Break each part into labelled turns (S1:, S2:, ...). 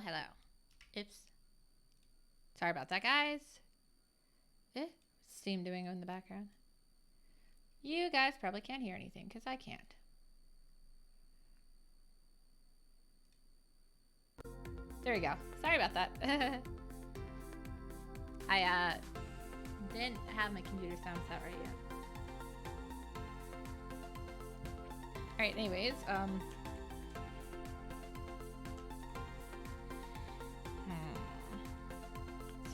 S1: hello. Oops. Sorry about that, guys. What's Steam doing in the background? You guys probably can't hear anything because I can't. There we go. Sorry about that. I didn't have my computer sound set right yet. Alright, anyways, let's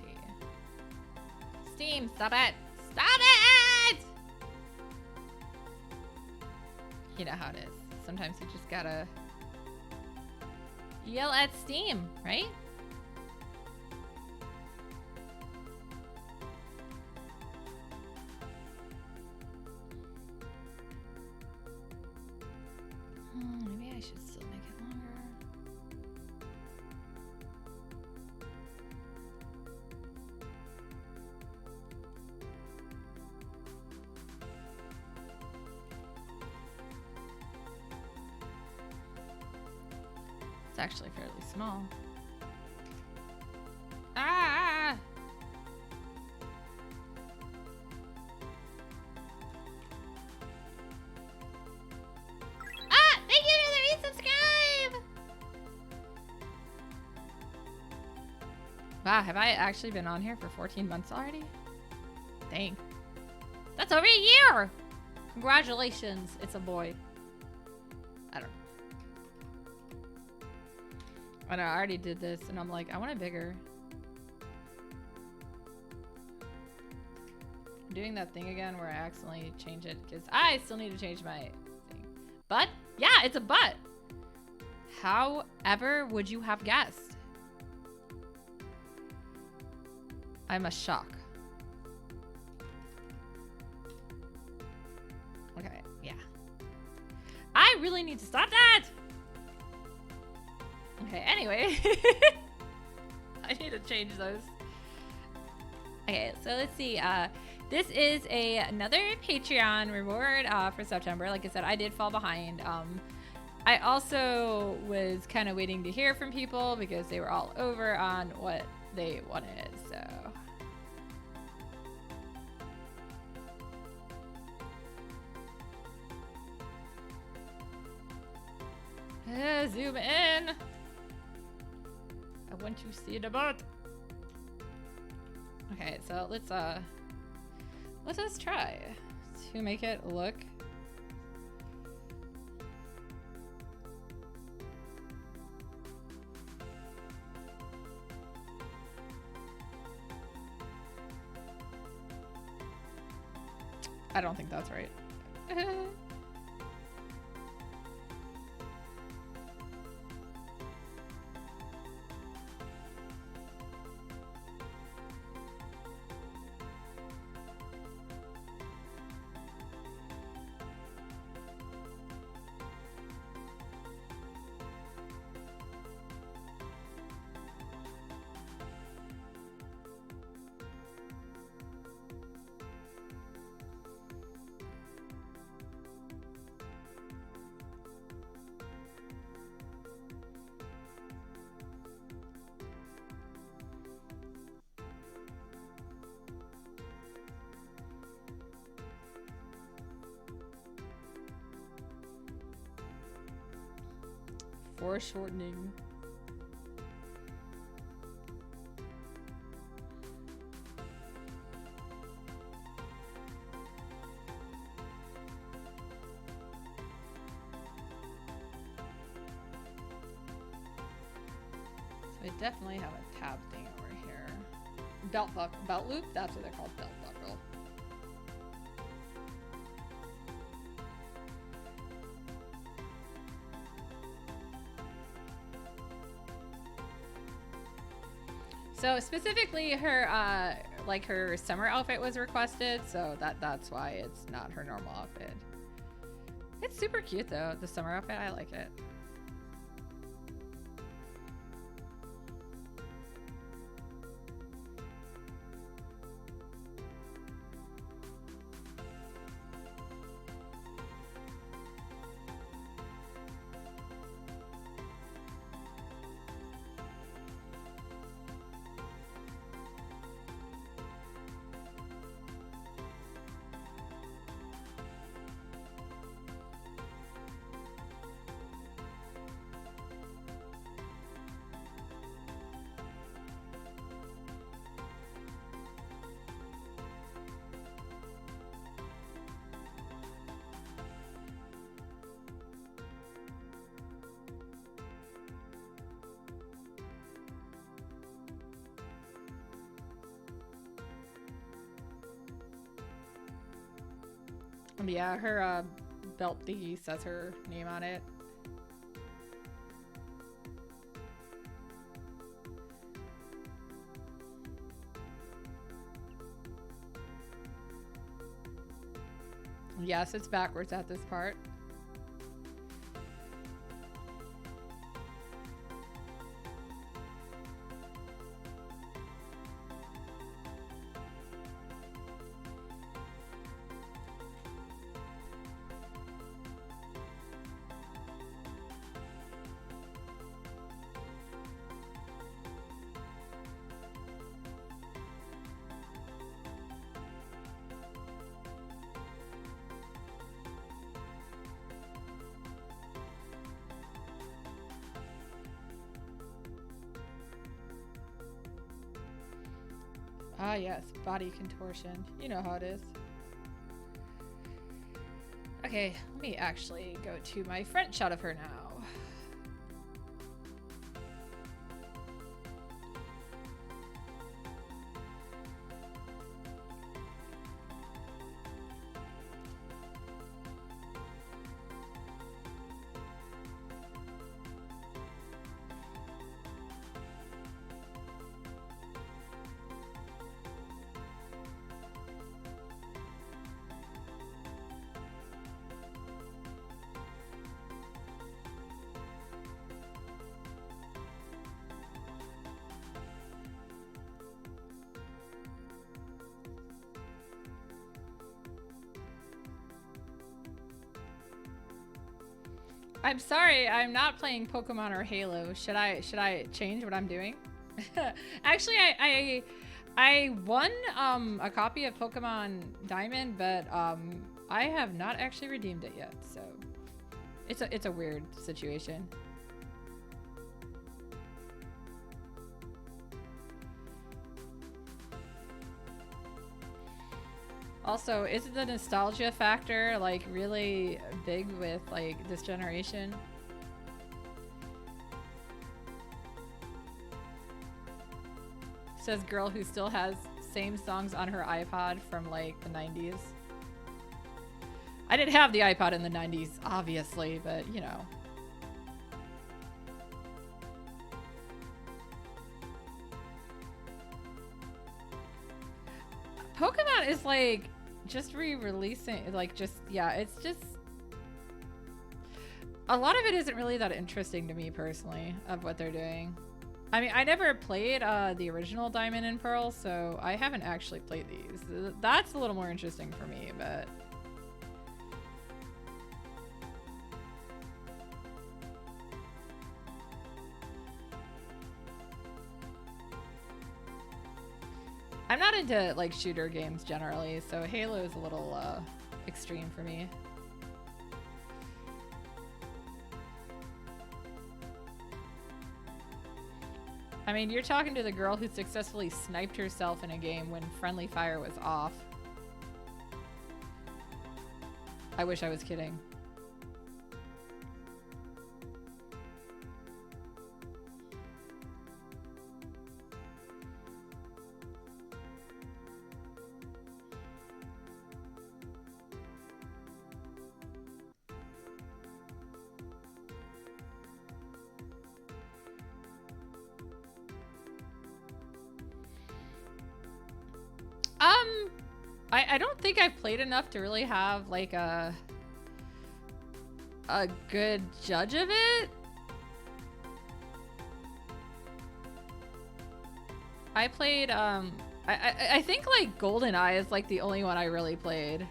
S1: see. Steam, stop it! Stop it! You know how it is. Sometimes you just gotta yell at Steam, right? actually fairly small. Ah! Ah! Thank you for the resubscribe! Wow, have I actually been on here for 14 months already? Dang. That's over a year! Congratulations, it's a boy. I don't know. I know, I already did this, and I'm like, I want it bigger. I'm doing that thing again where I accidentally change it, because I still need to change my thing. But, yeah, it's a butt! However would you have guessed? I'm a shock. Okay, yeah. I really need to stop that! Okay, anyway. I need to change those. Okay, so let's see. This is another Patreon reward for September. Like I said, I did fall behind. I also was kind of waiting to hear from people because they were all over on what they wanted, so... zoom in. I want to see the butt. Okay, so let's just try to make it look. I don't think that's right. Foreshortening. So I definitely have a tab thing over here. Belt loop? That's what they're called, belt buckle. So specifically her like her summer outfit was requested, so that's why it's not her normal outfit. It's super cute though, the summer outfit. I like it. Yeah, her belt thingy says her name on it. Yes, it's backwards at this part. Ah, yes. Body contortion. You know how it is. Okay, let me actually go to my front shot of her now. I'm sorry, I'm not playing Pokemon or Halo. Should I change what I'm doing? Actually, I won a copy of Pokemon Diamond, but I have not actually redeemed it yet. So it's a weird situation. Also, isn't the nostalgia factor like really big with like this generation? Says girl who still has same songs on her iPod from like the 90s. I didn't have the iPod in the 90s, obviously, but you know. Pokemon is like just re-releasing, like just, yeah, it's just, a lot of it isn't really that interesting to me personally of what they're doing. I mean, I never played the original Diamond and Pearl, so I haven't actually played these. That's a little more interesting for me, but I'm not into like shooter games generally, so Halo is a little extreme for me. I mean, you're talking to the girl who successfully sniped herself in a game when friendly fire was off. I wish I was kidding. I don't think I've played enough to really have like a good judge of it. I played I think like GoldenEye is like the only one I really played.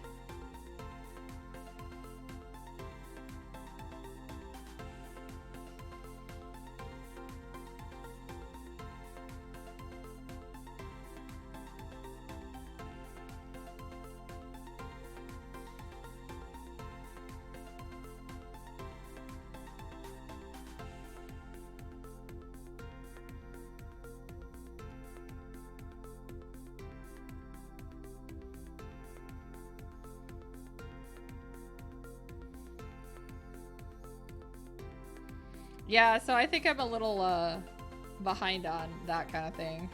S1: Yeah, so I think I'm a little behind on that kind of thing.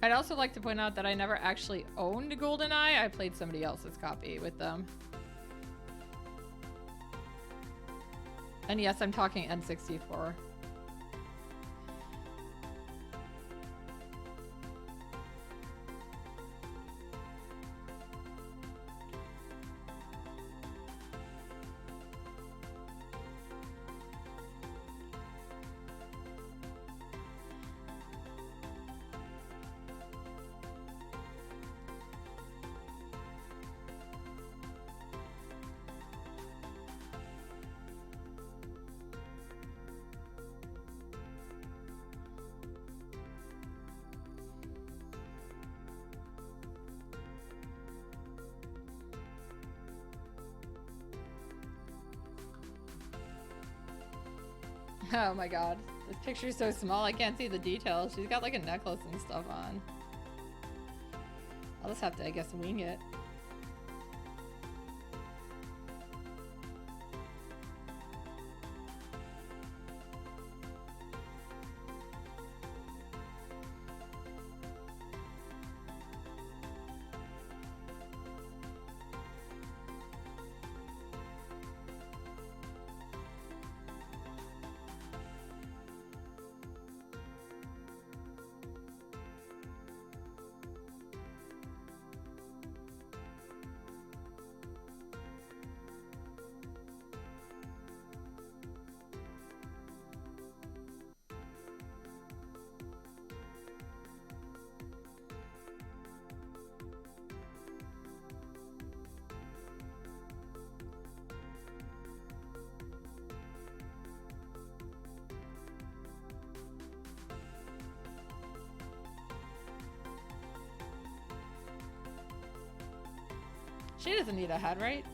S1: I'd also like to point out that I never actually owned GoldenEye. I played somebody else's copy with them. And yes, I'm talking N64. Oh my god. This picture's so small I can't see the details. She's got like a necklace and stuff on. I'll just have to, I guess, wing it. She doesn't need a head, right?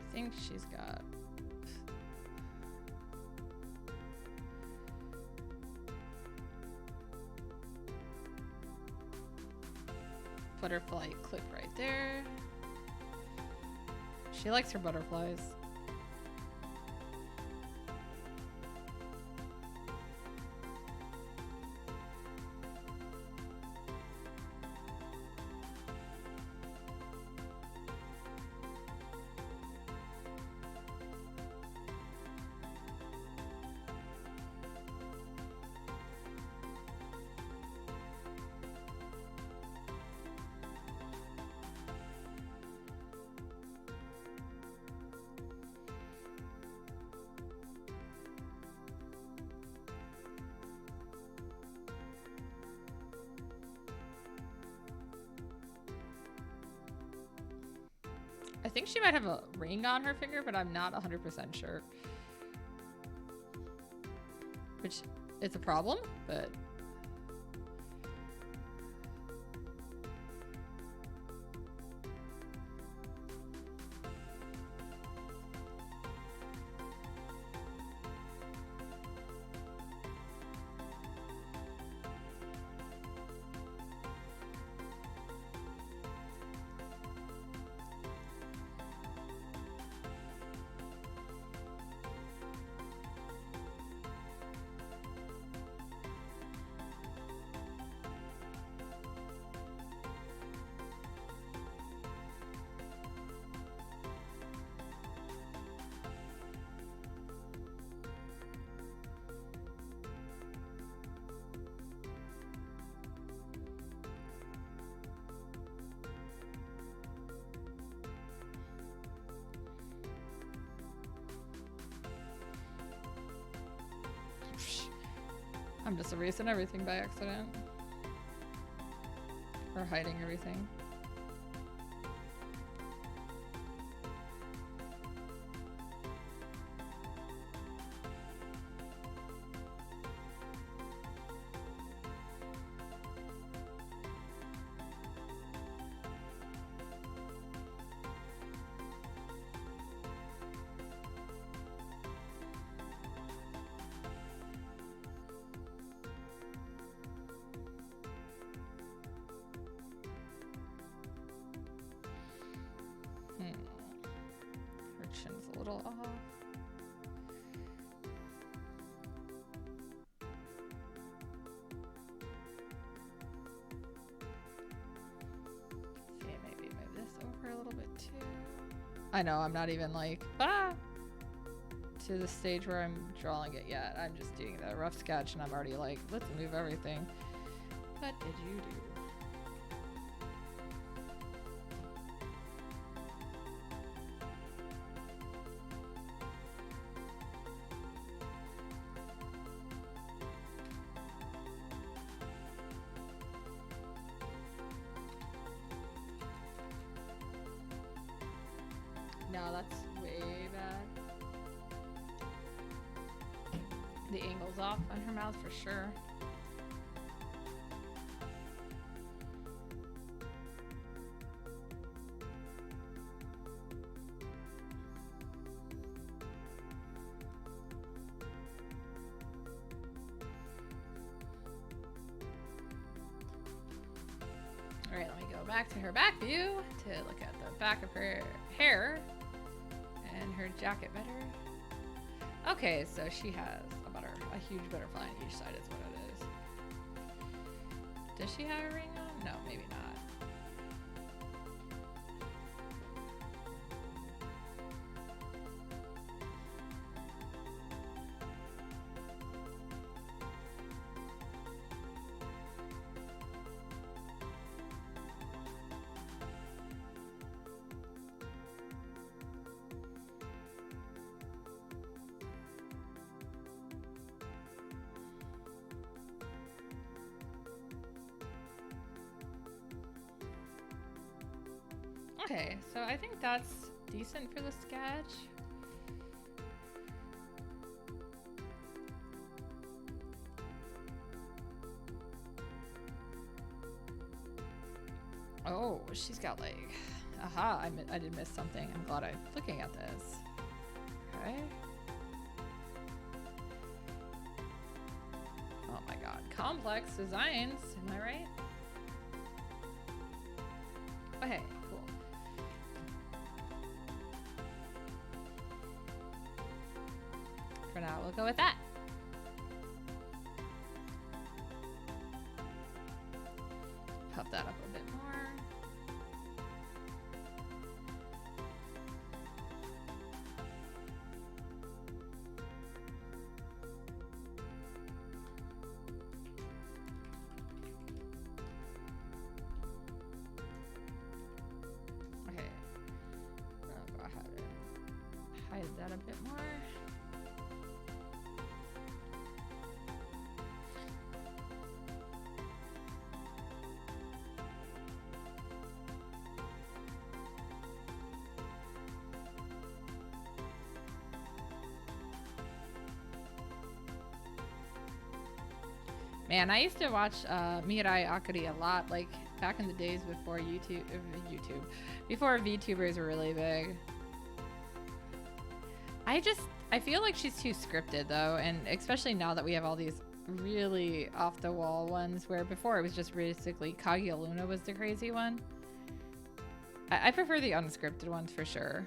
S1: I think she's got butterfly clip right there. She likes her butterflies. I think she might have a ring on her finger, but I'm not 100% sure. Which, it's a problem, but... I'm just erasing everything by accident. Or hiding everything. selection's a little off. See, maybe move this over a little bit too. I know, I'm not even like, to the stage where I'm drawing it yet. I'm just doing the rough sketch and I'm already like, let's move everything. What did you do? No, that's way bad. The angle's off on her mouth for sure. All right, let me go back to her back view to look at the back of her hair and her jacket better. Okay, so she has a huge butterfly on each side is what it is. Does she have a ring on? No, maybe not. Okay, so I think that's decent for the sketch. Oh, she's got like, aha, I did miss something. I'm glad I'm looking at this. Okay. Oh my god, complex designs, am I right? Okay, cool. For now, we'll go with that. Puff that up a bit more. Okay. I'll go ahead and hide that a bit more. Man, I used to watch Mirai Akari a lot, like back in the days before before VTubers were really big. I feel like she's too scripted though, and especially now that we have all these really off the wall ones, where before it was just basically Kaguya Luna was the crazy one. I prefer the unscripted ones for sure.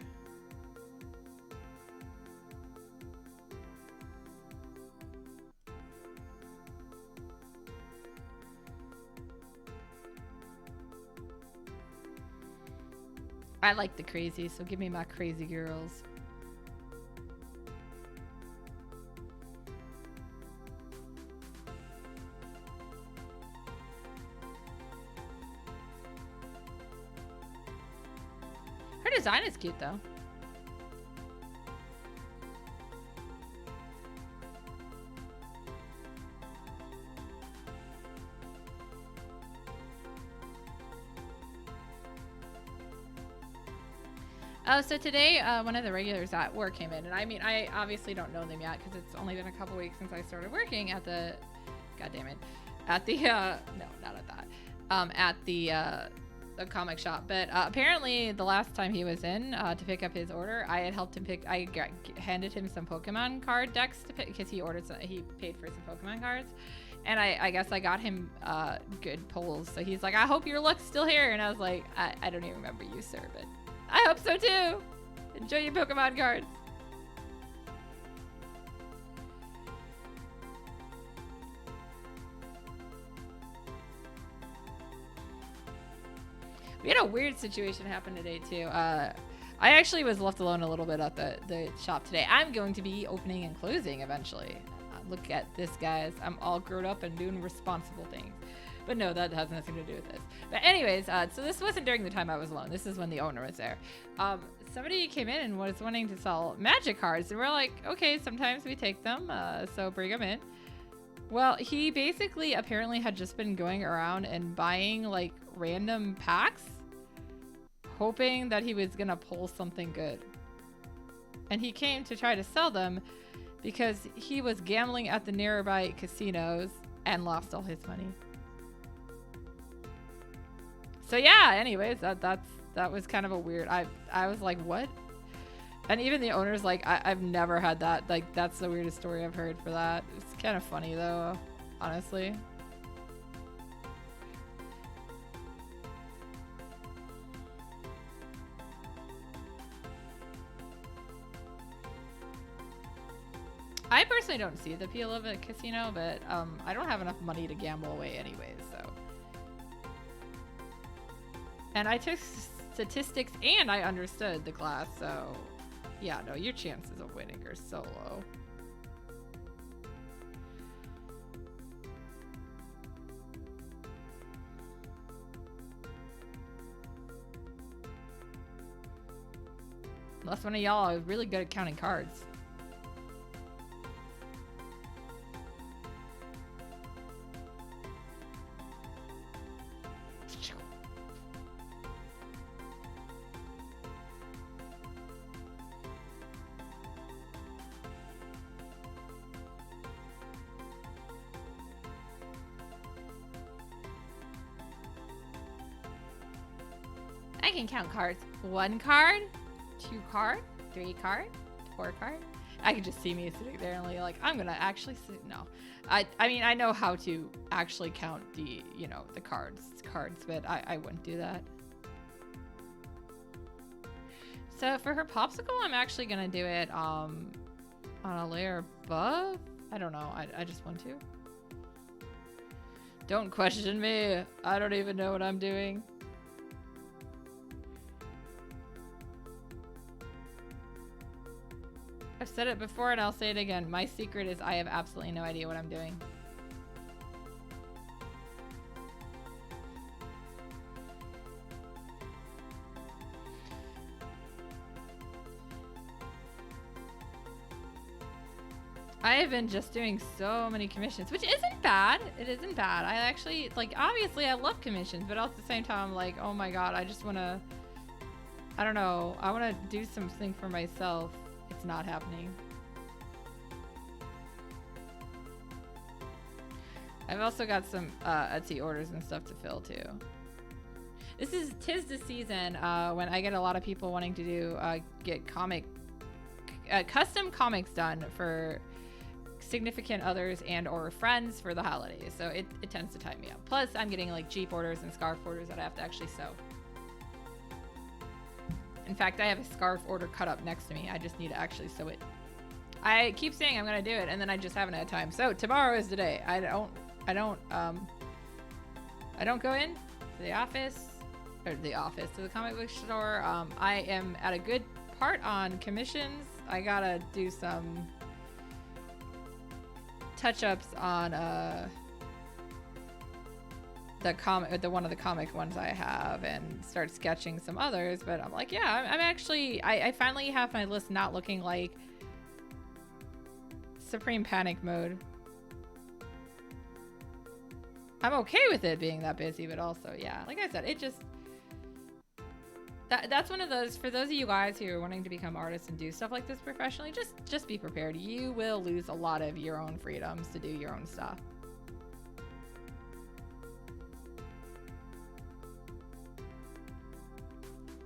S1: I like the crazy, so give me my crazy girls. Her design is cute though. So today, one of the regulars at work came in, and I mean, I obviously don't know them yet because it's only been a couple weeks since I started working at the, god damn it, at the, no, not at that, at the comic shop. But apparently the last time he was in to pick up his order, I had helped him pick, handed him some Pokemon card decks to pick because he ordered some, he paid for some Pokemon cards. And I guess I got him good pulls. So he's like, I hope your luck's still here. And I was like, I don't even remember you, sir, but I hope so too. Enjoy your Pokemon cards. We had a weird situation happen today too. I actually was left alone a little bit at the shop today. I'm going to be opening and closing eventually. Look at this, guys. I'm all grown up and doing responsible things. But no, that has nothing to do with this. But anyways, so this wasn't during the time I was alone. This is when the owner was there. Somebody came in and was wanting to sell magic cards. And we're like, okay, sometimes we take them. So bring them in. Well, he basically apparently had just been going around and buying like random packs, hoping that he was gonna pull something good. And he came to try to sell them because he was gambling at the nearby casinos and lost all his money. So yeah, anyways, that was kind of a weird, I was like, what? And even the owner's like, I've never had that. Like, that's the weirdest story I've heard for that. It's kind of funny though, honestly. I personally don't see the appeal of a casino, but I don't have enough money to gamble away anyways, so. And I took statistics and I understood the class, so yeah, no, your chances of winning are so low. Unless one of y'all is really good at counting cards. I can count cards. 1 card, 2 card, 3 card, 4 card. I could just see me sitting there and like, I'm gonna actually sit. No, I mean, I know how to actually count the, you know, the cards, but I wouldn't do that. So for her popsicle, I'm actually gonna do it on a layer above. I don't know. I just want to. Don't question me. I don't even know what I'm doing. I've said it before and I'll say it again. My secret is I have absolutely no idea what I'm doing. I have been just doing so many commissions, which isn't bad. It isn't bad. I actually, like, obviously I love commissions, but at the same time, I'm like, oh my God, I just want to, I don't know. I want to do something for myself. It's not happening. I've also got some Etsy orders and stuff to fill too. Tis the season when I get a lot of people wanting to do get custom comics done for significant others and or friends for the holidays. So it tends to tie me up. Plus I'm getting like Jeep orders and scarf orders that I have to actually sew. In fact, I have a scarf order cut up next to me. I just need to actually sew it. I keep saying I'm gonna do it, and then I just haven't had time. So tomorrow is the day. I don't go in to the office, to the comic book store. I am at a good part on commissions. I gotta do some touch-ups on one of the comic ones I have and start sketching some others, but I'm like, yeah, I'm actually, I finally have my list not looking like Supreme Panic mode. I'm okay with it being that busy, but also, yeah, like I said, it just, that's one of those, for those of you guys who are wanting to become artists and do stuff like this professionally, just be prepared. You will lose a lot of your own freedoms to do your own stuff.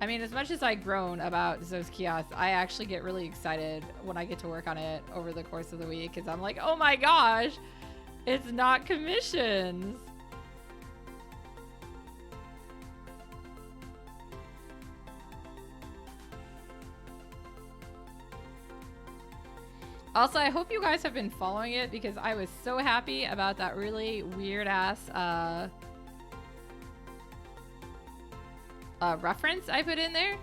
S1: I mean, as much as I groan about Zo's Kiosk, I actually get really excited when I get to work on it over the course of the week, because I'm like, oh my gosh, it's not commissions. Also, I hope you guys have been following it because I was so happy about that really weird ass reference I put in there.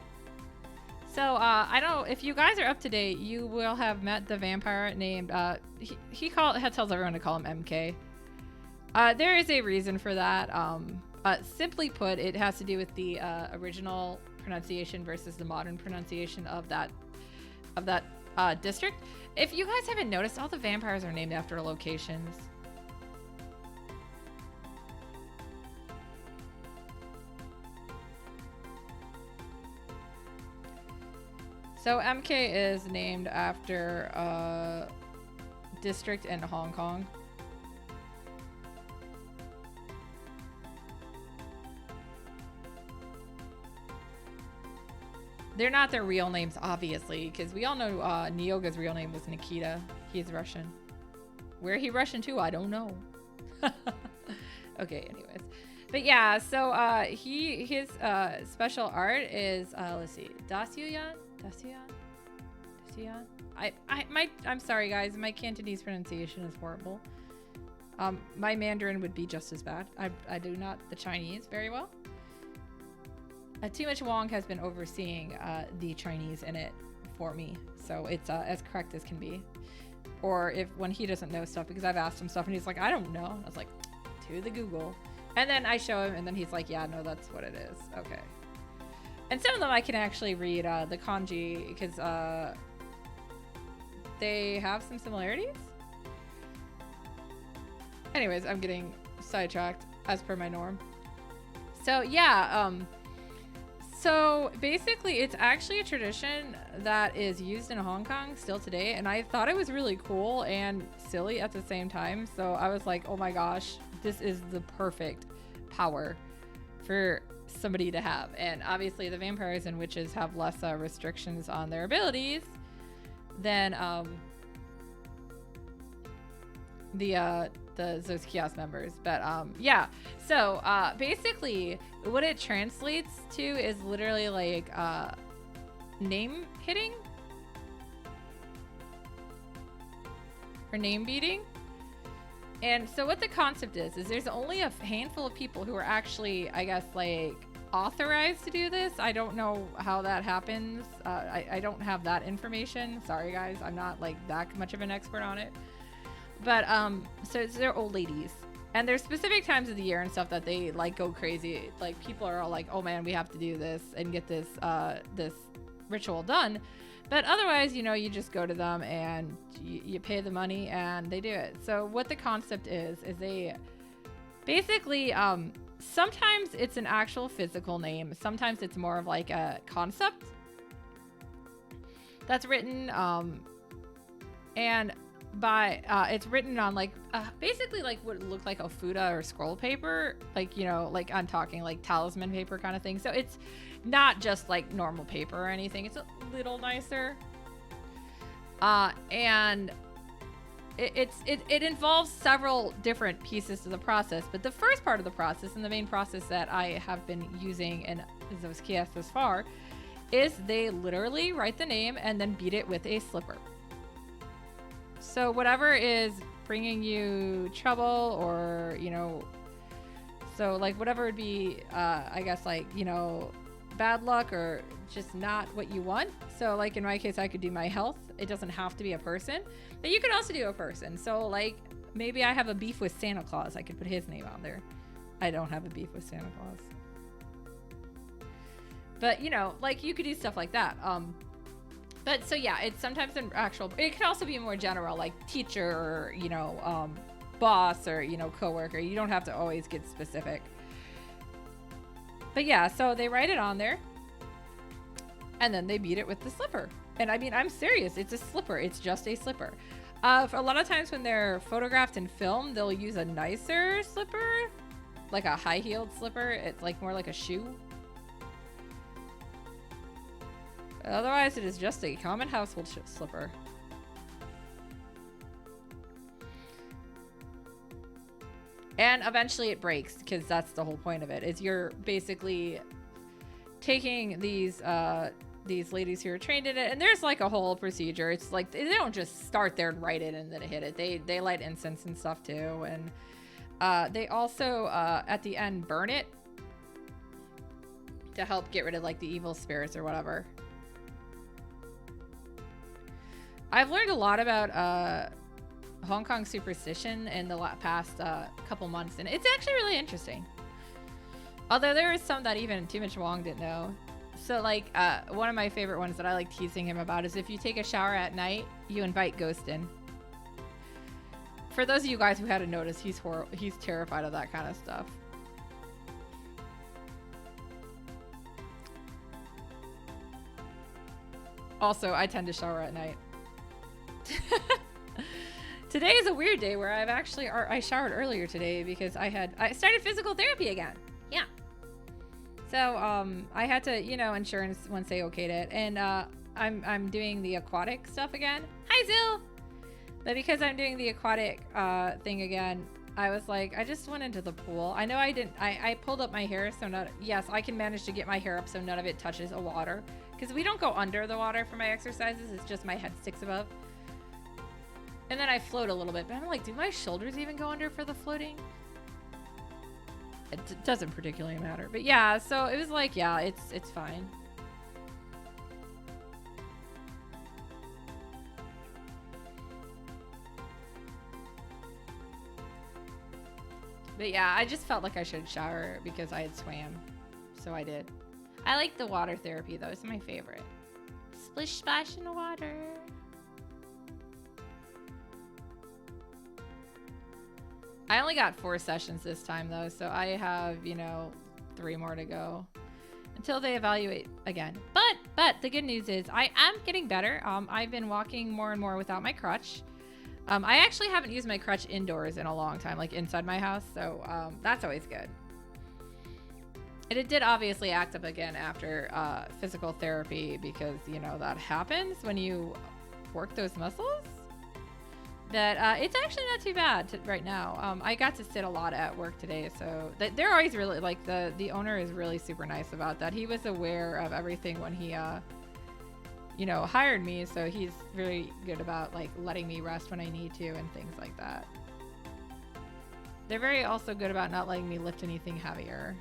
S1: So I don't know if you guys are up to date. You will have met the vampire named he tells everyone to call him MK. There is a reason for that. Simply put, it has to do with the original pronunciation versus the modern pronunciation of that district. If you guys haven't noticed, all the vampires are named after locations. So MK is named after a district in Hong Kong. They're not their real names, obviously, because we all know Nyoga's real name was Nikita. He's Russian. Where he Russian to, I don't know. Okay, anyways. But yeah, so his special art is let's see, Dasyuyan? I'm sorry guys, my Cantonese pronunciation is horrible. My Mandarin would be just as bad. I do not the Chinese very well. Too Much Wong has been overseeing the Chinese in it for me, so it's as correct as can be. Or if when he doesn't know stuff, because I've asked him stuff and he's like, I don't know. I was like, to the Google. And then I show him and then he's like, yeah, no, that's what it is. Okay. And some of them I can actually read the kanji because they have some similarities. Anyways, I'm getting sidetracked as per my norm. So yeah, so basically it's actually a tradition that is used in Hong Kong still today, and I thought it was really cool and silly at the same time. So I was like, oh my gosh, this is the perfect power for somebody to have. And obviously the vampires and witches have less restrictions on their abilities than the Zoskyas members. But yeah, so basically what it translates to is literally like name hitting or name beating. And so what the concept is there's only a handful of people who are actually, I guess, like authorized to do this. I don't know how that happens. I don't have that information. Sorry guys, I'm not like that much of an expert on it. But so they're old ladies, and there's specific times of the year and stuff that they like go crazy. Like people are all like, oh man, we have to do this and get this this ritual done. But otherwise, you know, you just go to them and you pay the money and they do it. So what the concept is they basically sometimes it's an actual physical name, sometimes it's more of like a concept that's written and by it's written on like basically like what would look like a fuda or scroll paper, like, you know, like I'm talking like talisman paper kind of thing. So it's not just like normal paper or anything, it's a little nicer, and it involves several different pieces to the process. But the first part of the process, and the main process that I have been using in Zoskyas thus far, is they literally write the name and then beat it with a slipper. So whatever is bringing you trouble, or, you know, so like whatever would be, I guess, like, you know, bad luck or just not what you want. So like in my case, I could do my health. It doesn't have to be a person, but you could also do a person. So like maybe I have a beef with Santa Claus. I could put his name on there. I don't have a beef with Santa Claus. But, you know, like you could do stuff like that. But so yeah, it's sometimes an actual, it could also be more general, like teacher or, you know, boss or, you know, coworker. You don't have to always get specific. But yeah, so they write it on there and then they beat it with the slipper. And I mean, I'm serious, it's a slipper. It's just a slipper. For a lot of times when they're photographed in film, they'll use a nicer slipper, like a high-heeled slipper. It's like more like a shoe. Otherwise, it is just a common household slipper. And eventually it breaks, because that's the whole point of it, is you're basically taking these these ladies who are trained in it, and there's like a whole procedure. It's like they don't just start there and write it and then hit it. They light incense and stuff too, and they also at the end burn it to help get rid of like the evil spirits or whatever. I've learned a lot about Hong Kong superstition in the past couple months, and it's actually really interesting. Although there is some that even Too Much Wong didn't know. So like one of my favorite ones that I like teasing him about is if you take a shower at night, you invite ghosts in. For those of you guys who hadn't noticed, he's terrified of that kind of stuff. Also, I tend to shower at night. Today is a weird day where I showered earlier today because I started physical therapy again. Yeah. So I had to, insurance once they okayed it, and I'm doing the aquatic stuff again. Hi, Zill. But because I'm doing the aquatic thing again, I was like, I just went into the pool. I know I didn't. I pulled up my hair, so yes, I can manage to get my hair up so none of it touches the water. Because we don't go under the water for my exercises. It's just my head sticks above. And then I float a little bit. But I'm like, do my shoulders even go under for the floating? It doesn't particularly matter. But yeah, so it was like, yeah, it's fine. But yeah, I just felt like I should shower because I had swam. So I did. I like the water therapy though. It's my favorite. Splish splash in the water. I only got 4 sessions this time though, so I have, 3 more to go until they evaluate again. But the good news is I am getting better. I've been walking more and more without my crutch. I actually haven't used my crutch indoors in a long time, like inside my house, so that's always good. And it did obviously act up again after physical therapy because, that happens when you work those muscles. But it's actually not too bad right now. I got to sit a lot at work today, so they're always really, like, the owner is really super nice about that. He was aware of everything when he, hired me, so he's very good about, like, letting me rest when I need to and things like that. They're very also good about not letting me lift anything heavier.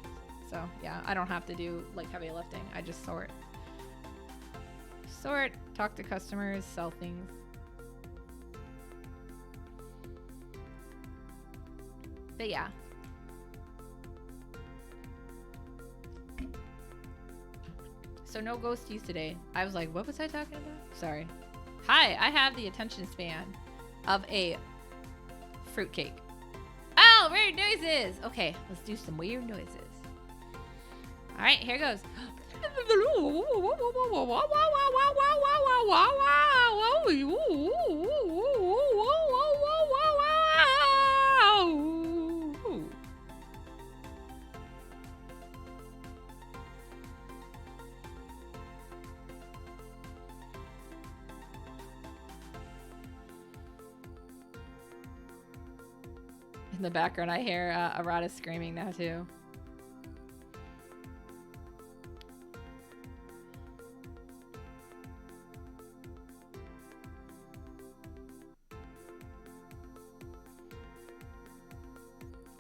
S1: So, yeah, I don't have to do, like, heavy lifting. I just sort, talk to customers, sell things. But yeah. So no ghosties today. I was like, what was I talking about? Sorry. Hi, I have the attention span of a fruitcake. Oh, weird noises. Okay, let's do some weird noises. All right, here goes. In the background, I hear Arata screaming now too.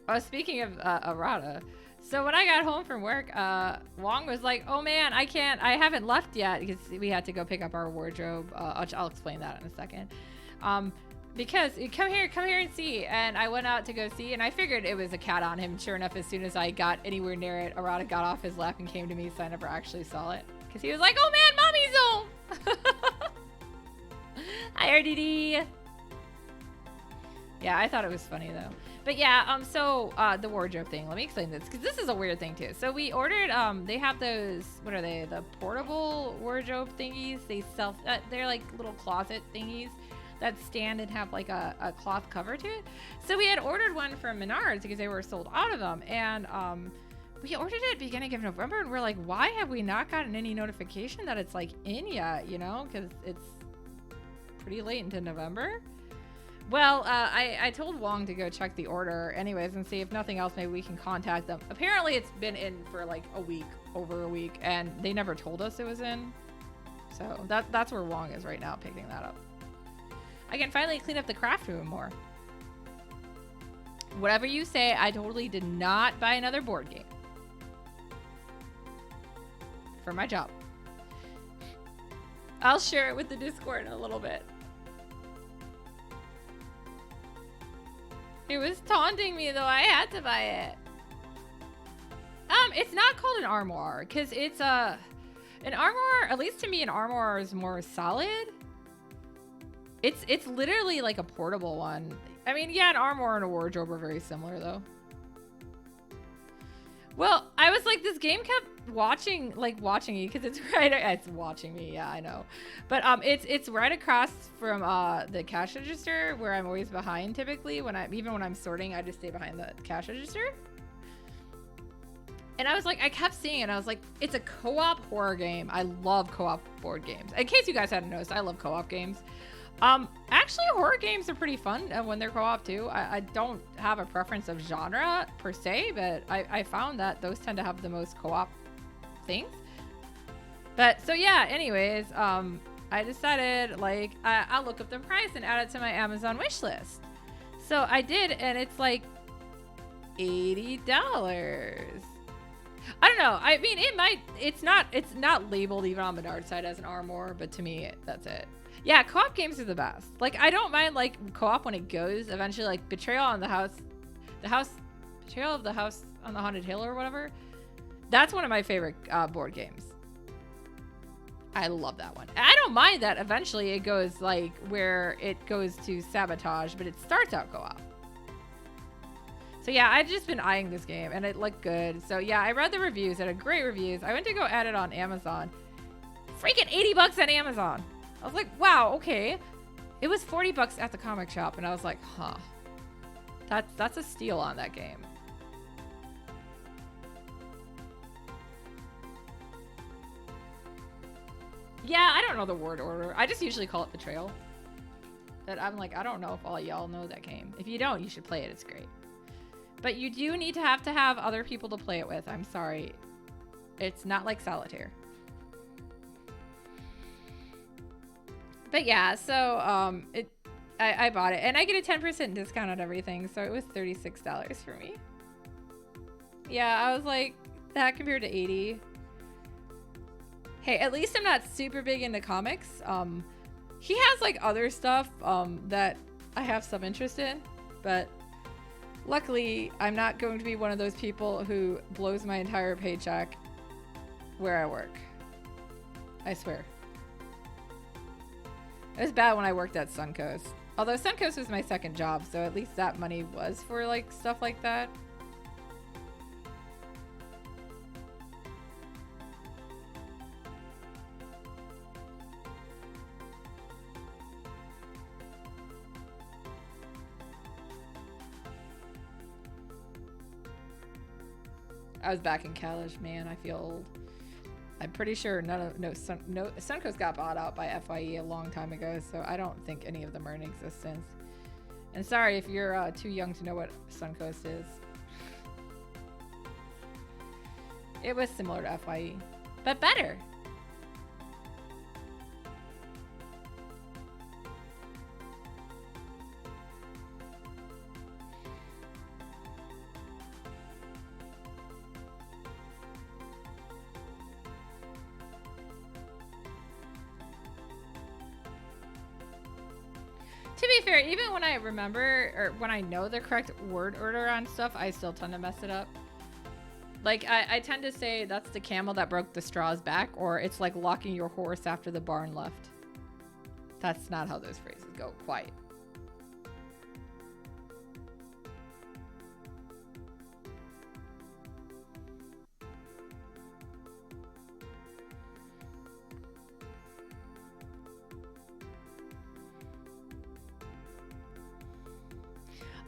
S1: Oh, speaking of Arata, so when I got home from work, Wong was like, "Oh man, I haven't left yet because we had to go pick up our wardrobe." I'll explain that in a second. Because come here and see. And I went out to go see, and I figured it was a cat on him. Sure enough, as soon as I got anywhere near it, Arata got off his lap and came to me, so I never actually saw it. Because he was like, "Oh man, mommy's home!" Hi, RDD. Yeah, I thought it was funny though. But yeah, so the wardrobe thing. Let me explain this because this is a weird thing too. So we ordered. They have those. What are they? The portable wardrobe thingies. They're like little closet thingies that stand and have like a cloth cover to it. So we had ordered one from Menards because they were sold out of them, and we ordered it beginning of November, and we're like, why have we not gotten any notification that it's like in yet? Because it's pretty late into November. Well, I told Wong to go check the order anyways and see if nothing else, maybe we can contact them. Apparently it's been in for like over a week, and they never told us it was in. So that's where Wong is right now, picking that up. I can finally clean up the craft room more. Whatever you say, I totally did not buy another board game. For my job. I'll share it with the Discord in a little bit. It was taunting me though, I had to buy it. It's not called an armoire, because it's an armoire, at least to me, an armoire is more solid. It's literally like a portable one. I mean, yeah, an armoire and a wardrobe are very similar though. Well, I was like, this game kept watching me, because it's right, it's watching me, yeah, I know. But it's right across from the cash register, where I'm always behind typically. Even when I'm sorting, I just stay behind the cash register. And I was like, I kept seeing it, I was like, it's a co-op horror game. I love co-op board games. In case you guys hadn't noticed, I love co-op games. Actually, horror games are pretty fun when they're co-op too. I don't have a preference of genre per se, but I found that those tend to have the most co-op things. But so yeah, anyways, I decided like I'll look up the price and add it to my Amazon wish list. So I did, and it's like $80. I don't know. I mean, it's not labeled even on Menard's side as an armoire, but to me, that's it. Yeah, co-op games are the best. Like, I don't mind like co-op when it goes eventually, like Betrayal of the House on the Haunted Hill or whatever. That's one of my favorite board games. I love that one. I don't mind that eventually it goes like where it goes to Sabotage, but it starts out co-op. So yeah, I've just been eyeing this game and it looked good. So yeah, I read the reviews, it had great reviews. I went to go add it on Amazon. Freaking $80 on Amazon. I was like, wow, okay. It was $40 at the comic shop, and I was like, huh. That's a steal on that game. Yeah, I don't know the word order. I just usually call it Betrayal. But I'm like, I don't know if all y'all know that game. If you don't, you should play it. It's great. But you do need to have other people to play it with. I'm sorry. It's not like Solitaire. But yeah, so I bought it, and I get a 10% discount on everything, so it was $36 for me. Yeah, I was like, that compared to $80. Hey, at least I'm not super big into comics. He has like other stuff that I have some interest in, but luckily I'm not going to be one of those people who blows my entire paycheck where I work. I swear. It was bad when I worked at Suncoast. Although Suncoast was my second job, so at least that money was for like stuff like that. I was back in college, man. I feel old. I'm pretty sure Suncoast got bought out by FYE a long time ago, so I don't think any of them are in existence. And sorry if you're too young to know what Suncoast is. It was similar to FYE, but better. To be fair, even when I remember or when I know the correct word order on stuff, I still tend to mess it up. Like, I tend to say that's the camel that broke the straw's back, or it's like locking your horse after the barn left. That's not how those phrases go quite.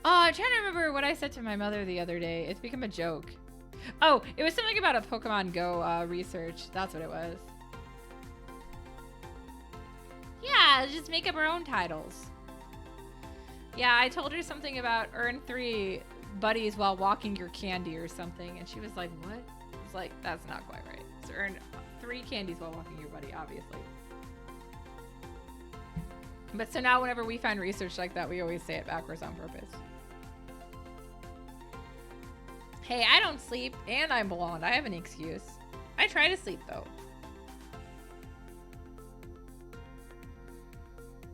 S1: Oh, I'm trying to remember what I said to my mother the other day. It's become a joke. Oh, it was something about a Pokemon Go research. That's what it was. Yeah, just make up our own titles. Yeah, I told her something about earn 3 buddies while walking your candy or something. And she was like, what? I was like, that's not quite right. So earn 3 candies while walking your buddy, obviously. But so now whenever we find research like that, we always say it backwards on purpose. Hey, I don't sleep and I'm blonde. I have an excuse. I try to sleep though.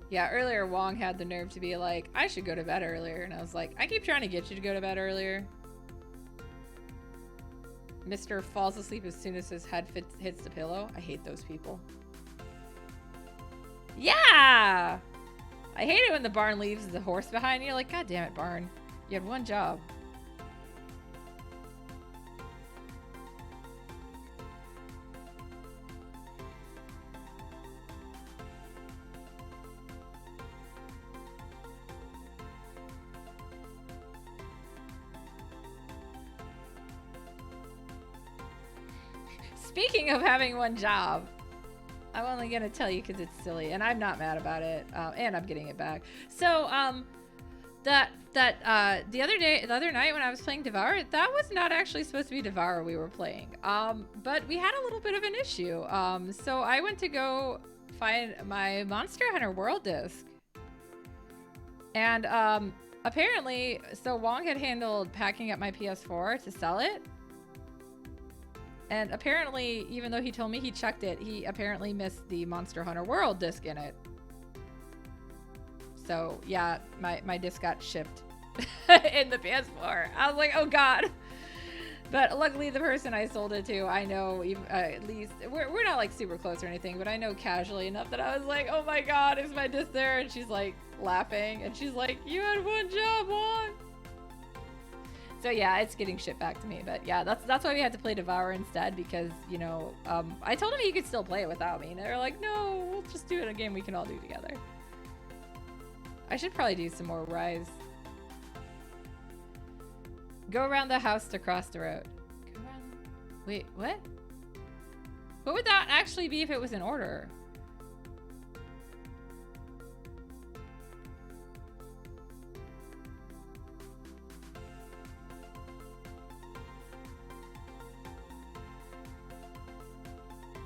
S1: Yeah, earlier Wong had the nerve to be like, I should go to bed earlier. And I was like, I keep trying to get you to go to bed earlier. Mr. falls asleep as soon as his head hits the pillow. I hate those people. Yeah! I hate it when the barn leaves the horse behind. You're like, God damn it, barn. You had one job. Speaking of having one job, I'm only gonna tell you because it's silly, and I'm not mad about it, and I'm getting it back. So, the other night when I was playing Devour, that was not actually supposed to be Devour we were playing. But we had a little bit of an issue. So I went to go find my Monster Hunter World disc, and apparently, so Wong had handled packing up my PS4 to sell it. And apparently, even though he told me he checked it, he apparently missed the Monster Hunter World disc in it. So, yeah, my disc got shipped in the PS4. I was like, oh god. But luckily, the person I sold it to, I know, at least, we're not like super close or anything, but I know casually enough that I was like, oh my god, is my disc there? And she's like laughing, and she's like, you had one job, Juan. So yeah, it's getting shipped back to me, but yeah, that's why we had to play Devour instead, because, you know, I told him he could still play it without me, and they're like, no, we'll just do it in a game we can all do together. I should probably do some more Rise. Go around the house to cross the road. Go around... Wait, what? What would that actually be if it was in order?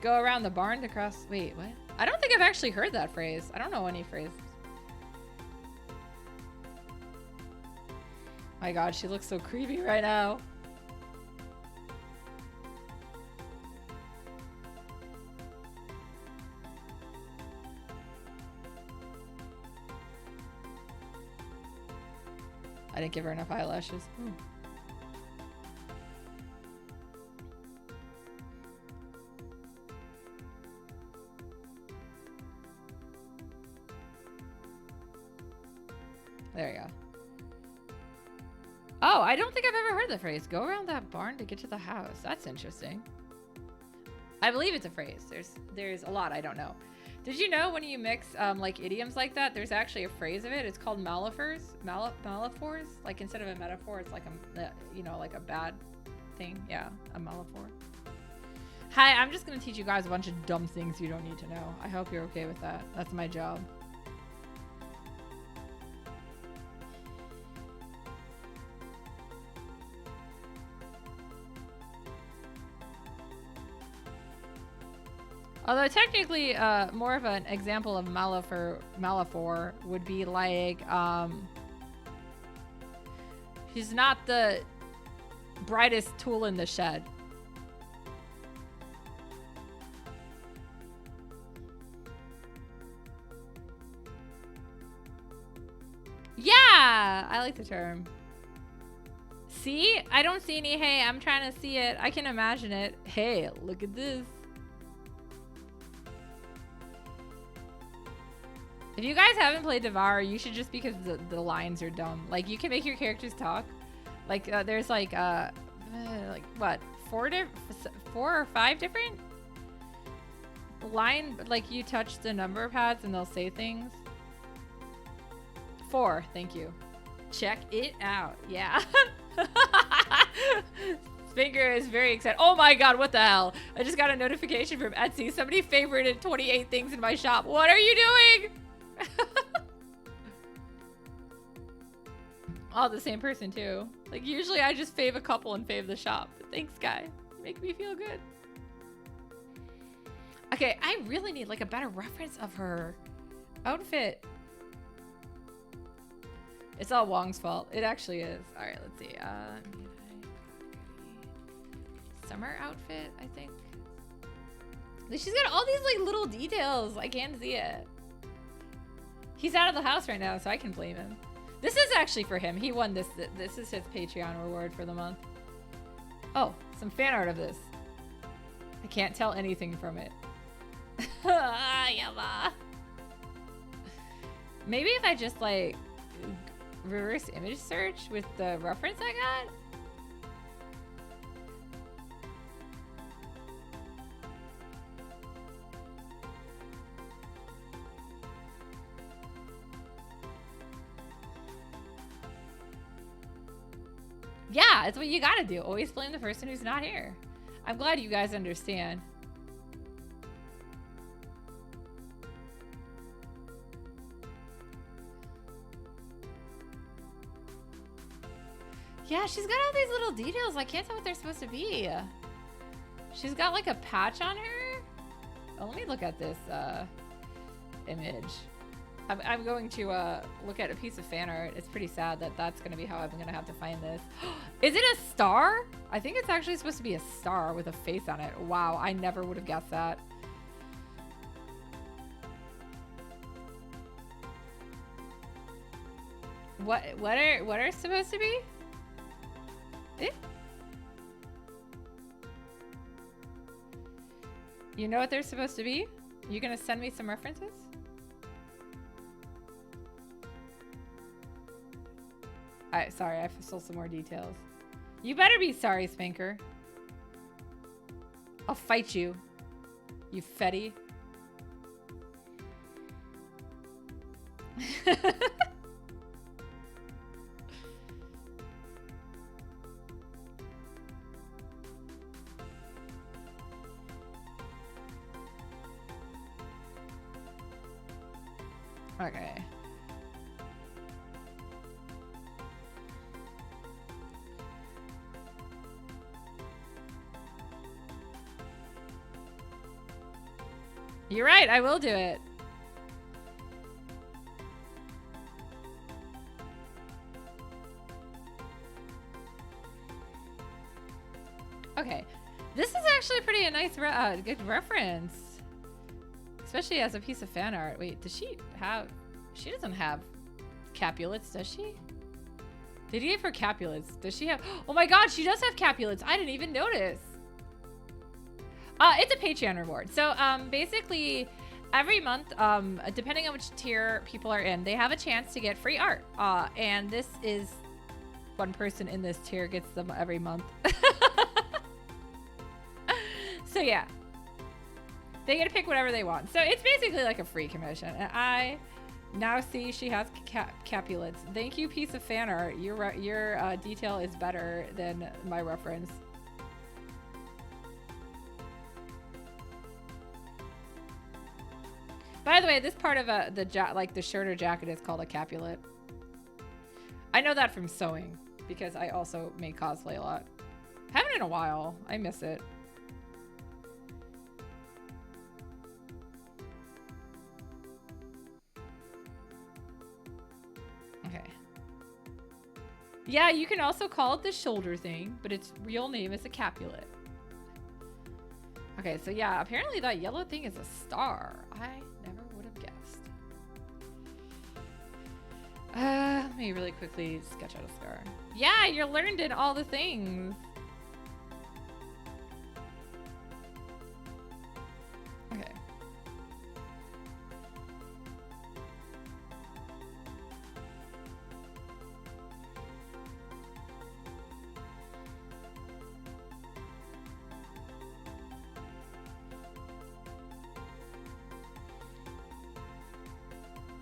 S1: Go around the barn to cross... Wait, what? I don't think I've actually heard that phrase. I don't know any phrase. My god, she looks so creepy right now. I didn't give her enough eyelashes. Ooh. There you go. Oh, I don't think I've ever heard the phrase. Go around that barn to get to the house. That's interesting. I believe it's a phrase. There's a lot I don't know. Did you know when you mix like idioms like that, there's actually a phrase of it? It's called metaphors. Metaphors. Like instead of a metaphor, it's like a, you know, like a bad thing. Yeah, a metaphor. Hi, I'm just gonna teach you guys a bunch of dumb things you don't need to know. I hope you're okay with that. That's my job. Although technically, more of an example of Metaphor would be like, he's not the brightest tool in the shed. Yeah, I like the term. See? I don't see any, hey, I'm trying to see it. I can imagine it. Hey, look at this. If you guys haven't played Devour, you should, just because the lines are dumb. Like, you can make your characters talk. Like, there's like what, 4 or 5 different line, like you touch the number pads and they'll say things. 4, thank you. Check it out. Yeah. Finger is very excited. Oh my god, what the hell? I just got a notification from Etsy. Somebody favorited 28 things in my shop. What are you doing? All the same person too. Like usually I just fave a couple and fave the shop. But thanks, guy. You make me feel good. Okay, I really need like a better reference of her outfit. It's all Wong's fault. It actually is. All right, let's see. Summer outfit, I think. She's got all these like little details. I can't see it. He's out of the house right now, so I can blame him. This is actually for him. He won this. This is his Patreon reward for the month. Oh, some fan art of this. I can't tell anything from it. Yama. Maybe if I just like reverse image search with the reference I got. Yeah, it's what you gotta do. Always blame the person who's not here. I'm glad you guys understand. Yeah, she's got all these little details. I can't tell what they're supposed to be. She's got like a patch on her. Oh, let me look at this image. I'm going to look at a piece of fan art. It's pretty sad that that's going to be how I'm going to have to find this. Is it a star? I think it's actually supposed to be a star with a face on it. Wow, I never would have guessed that. What are supposed to be? Eh? You know what they're supposed to be? You gonna send me some references? Sorry, I stole some more details. You better be sorry, Spanker. I'll fight you, you fetty. Okay. You're right, I will do it. Okay. This is actually pretty a nice, good reference. Especially as a piece of fan art. Wait, does she have... She doesn't have Capulets, does she? They gave her Capulets. Does she have... Oh my god, she does have Capulets. I didn't even notice. It's a Patreon reward. So, basically, every month, depending on which tier people are in, they have a chance to get free art. And this is... One person in this tier gets them every month. So, yeah. They get to pick whatever they want. So it's basically like a free commission. And I now see she has Capulets. Thank you, piece of fan art. Your detail is better than my reference. By the way, this part of the shirt or jacket is called a Capulet. I know that from sewing because I also make cosplay a lot. Haven't in a while. I miss it. Okay. Yeah, you can also call it the shoulder thing, but its real name is a Capulet. Okay, so yeah, apparently that yellow thing is a star. I never would have guessed. Let me really quickly sketch out a star. Yeah, you're learned in all the things. Okay.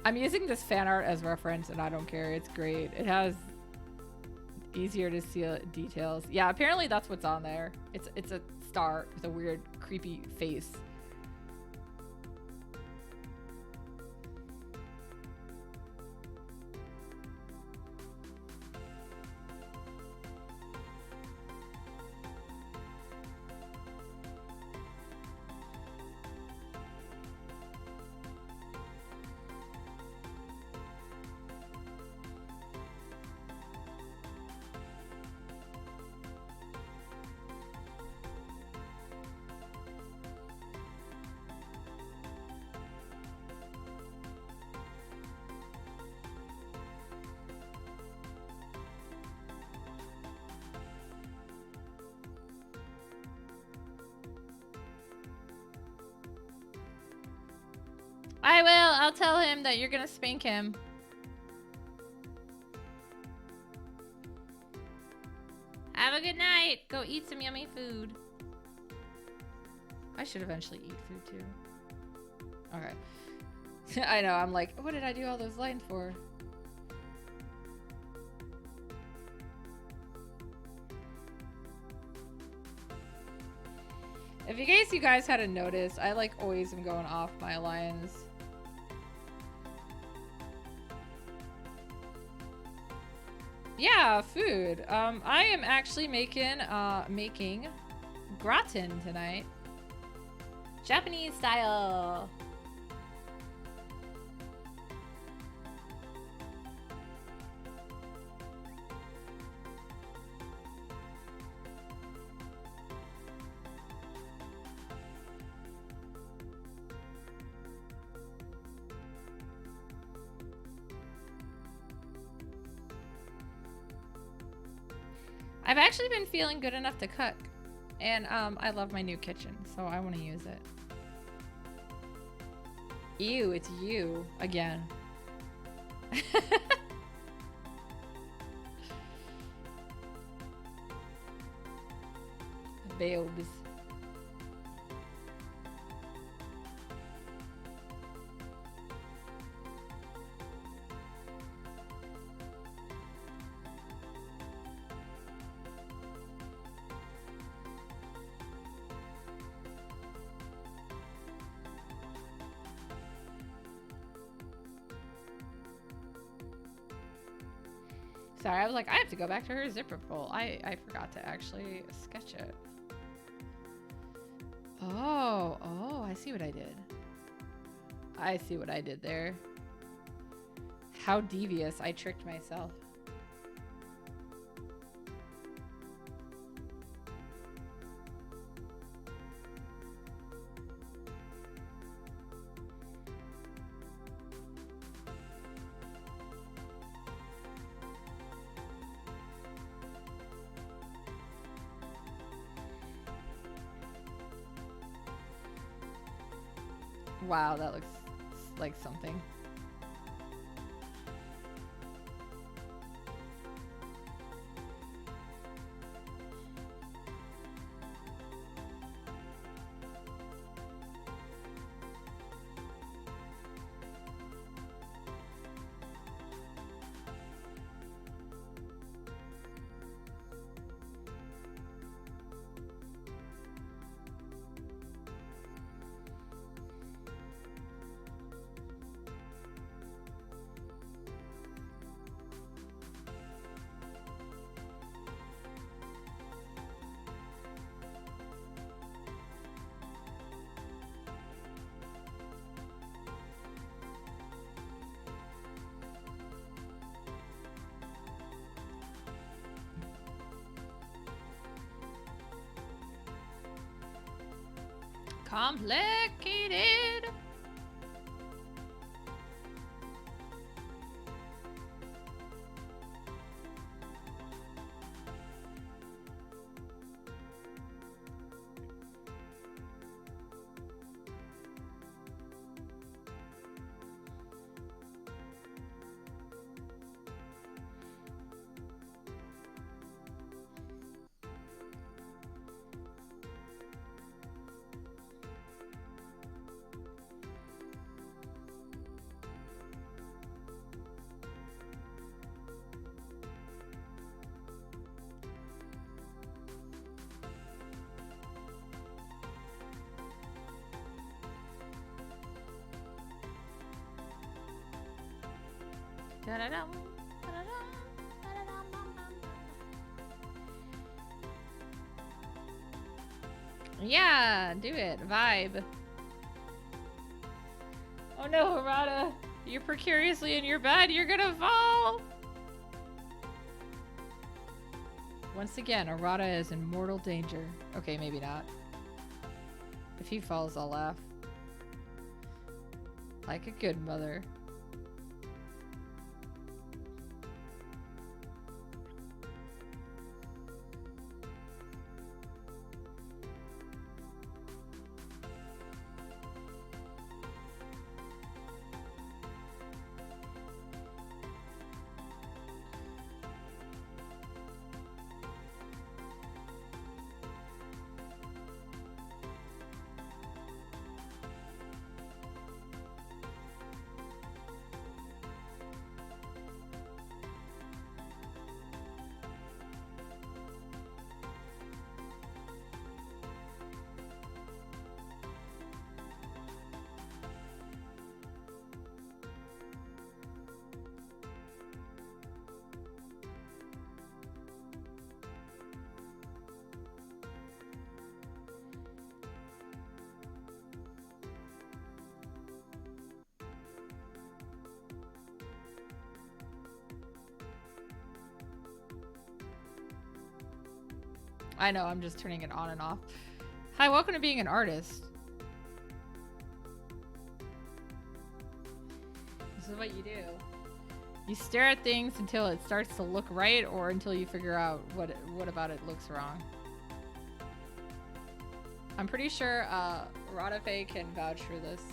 S1: I'm using this fan art as reference and I don't care. It's great. It has easier to see details. Yeah, apparently that's what's on there. It's a star with a weird, creepy face. I will. I'll tell him that you're gonna spank him. Have a good night. Go eat some yummy food. I should eventually eat food too. Okay. I know, I'm like, what did I do all those lines for? If in case you guys hadn't noticed, I like always am going off my lines. Yeah, food. I am actually making gratin tonight. Japanese style. I've actually been feeling good enough to cook. And I love my new kitchen, so I want to use it. Ew, it's you again. Babes. Sorry, I was like, I have to go back to her zipper pull. I forgot to actually sketch it. Oh, I see what I did. I see what I did there. How devious. I tricked myself. Wow, that looks like something. Complicated. Da-da-dum, da-da-dum, da-da-dum-dum-dum. Yeah, do it. Vibe. Oh no, Harada. You're precariously in your bed. You're gonna fall. Once again, Arata is in mortal danger. Okay, maybe not. If he falls, I'll laugh. Like a good mother. I know, I'm just turning it on and off. Hi, welcome to being an artist. This is what you do. You stare at things until it starts to look right, or until you figure out what about it looks wrong. I'm pretty sure Radafe can vouch for this.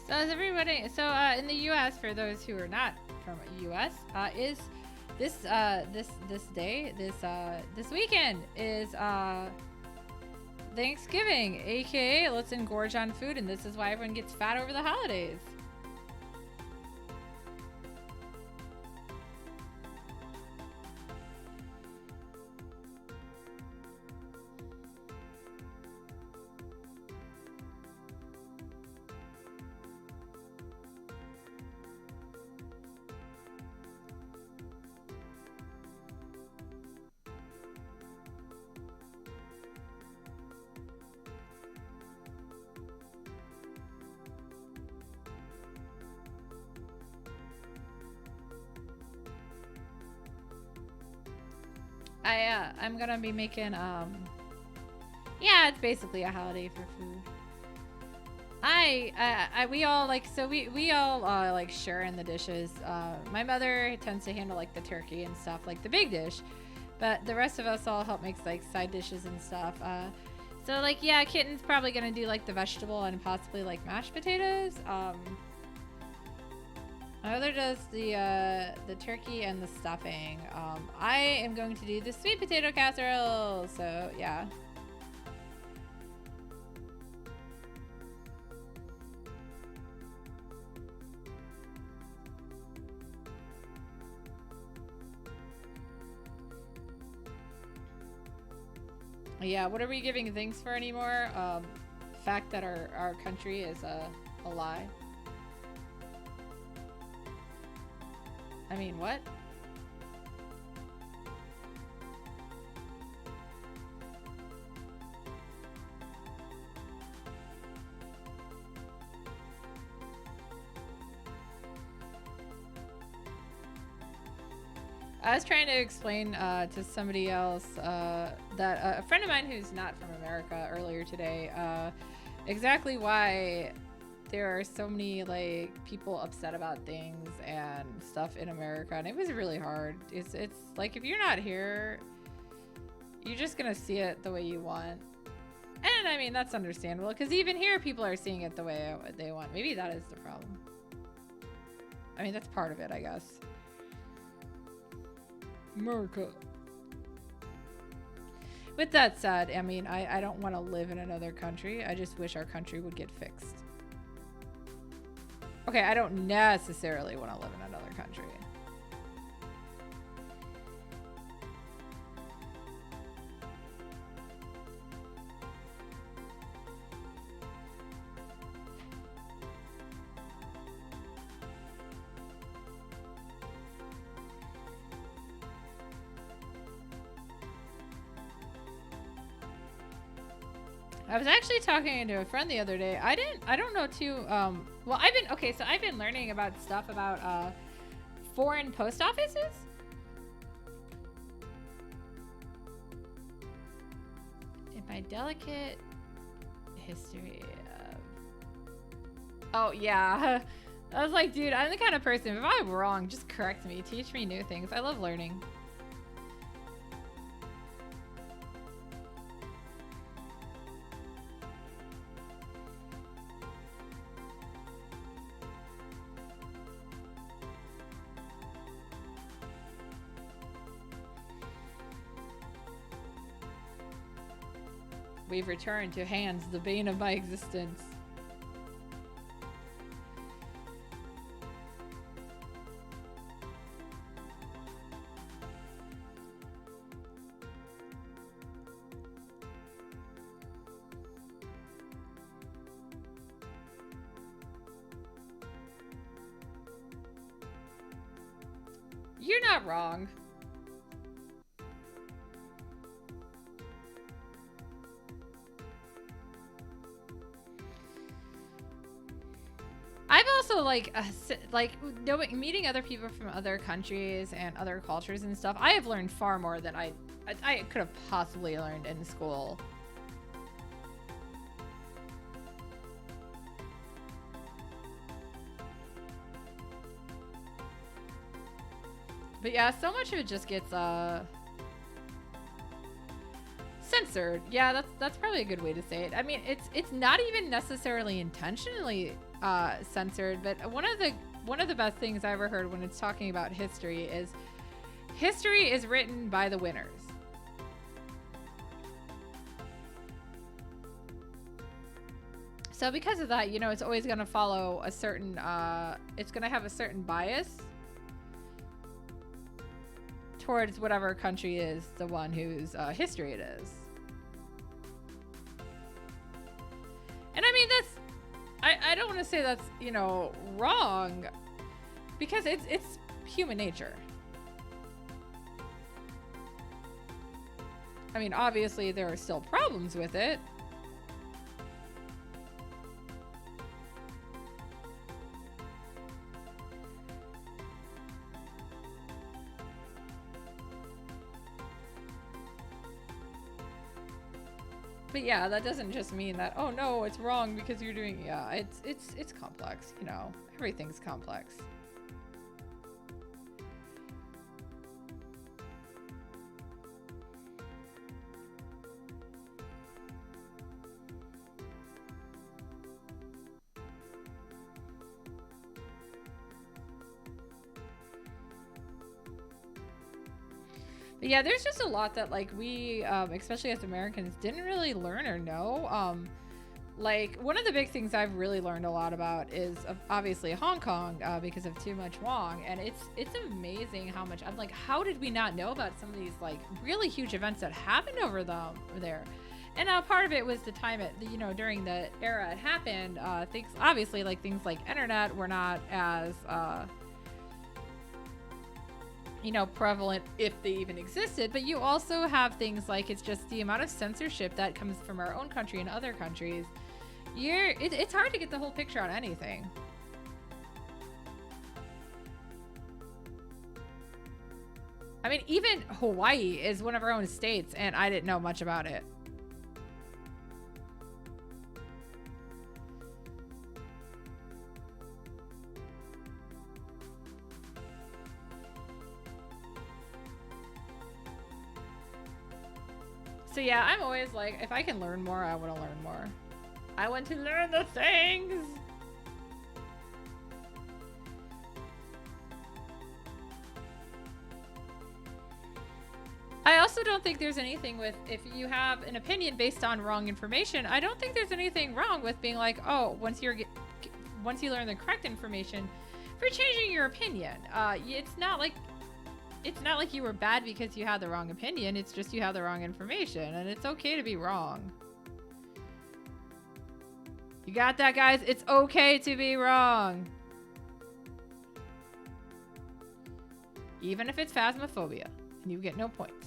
S1: So is everybody, in the U.S., for those who are not from the U.S., is this weekend is Thanksgiving, aka let's engorge on food, and this is why everyone gets fat over the holidays. I'm gonna be making yeah, it's basically a holiday for food. We all like, so we all like share in the dishes. My mother tends to handle like the turkey and stuff, like the big dish, but the rest of us all help make like side dishes and stuff. So like, yeah, Kitten's probably gonna do like the vegetable and possibly like mashed potatoes. My mother does the turkey and the stuffing. I am going to do the sweet potato casserole. So yeah. Yeah, what are we giving thanks for anymore? Fact that our country is a lie. I mean, what? I was trying to explain to somebody else that a friend of mine who's not from America earlier today, exactly why there are so many like people upset about things and stuff in America, and it was really hard. It's like, if you're not here, you're just gonna see it the way you want, and I mean that's understandable, because even here people are seeing it the way they want. Maybe that is the problem. I mean, that's part of it, I guess. America. With that said, I mean, I don't want to live in another country. I just wish our country would get fixed. Okay, I don't necessarily want to live in another country. I was actually talking to a friend the other day. I don't know too, well, I've been learning about stuff about, foreign post offices. In my delicate history of... Oh, yeah. I was like, dude, I'm the kind of person, if I'm wrong, just correct me. Teach me new things. I love learning. We've returned to hands, the bane of my existence. You're not wrong. I've also meeting other people from other countries and other cultures and stuff. I have learned far more than I could have possibly learned in school. But yeah, so much of it just gets censored. Yeah, that's probably a good way to say it. I mean, it's not even necessarily intentionally censored, but one of the best things I ever heard when it's talking about history is written by the winners. So because of that, you know, it's always going to follow a certain it's going to have a certain bias towards whatever country is the one whose history it is. And I mean, I don't want to say that's, you know, wrong, because it's human nature. I mean, obviously there are still problems with it. But yeah, that doesn't just mean that, oh no, it's wrong because you're doing, yeah, it's complex, you know, everything's complex. But yeah, there's just a lot that, like, we, especially as Americans, didn't really learn or know. Like, one of the big things I've really learned a lot about is obviously Hong Kong, because of Too Much Wong. And it's amazing how much, I'm like, how did we not know about some of these, like, really huge events that happened over there? And part of it was the time you know, during the era it happened, things, obviously, like, things like internet were not as, you know, prevalent, if they even existed. But you also have things like, it's just the amount of censorship that comes from our own country and other countries. It's hard to get the whole picture on anything. I mean, even Hawaii is one of our own states, and I didn't know much about it. So yeah, I'm always like, if I can learn more, I want to learn more. I want to learn the things. I also don't think there's anything with, if you have an opinion based on wrong information, I don't think there's anything wrong with being like, oh, once you learn the correct information, for changing your opinion. It's not like you were bad because you had the wrong opinion. It's just you had the wrong information, and it's okay to be wrong. You got that, guys? It's okay to be wrong. Even if it's phasmophobia, and you get no points.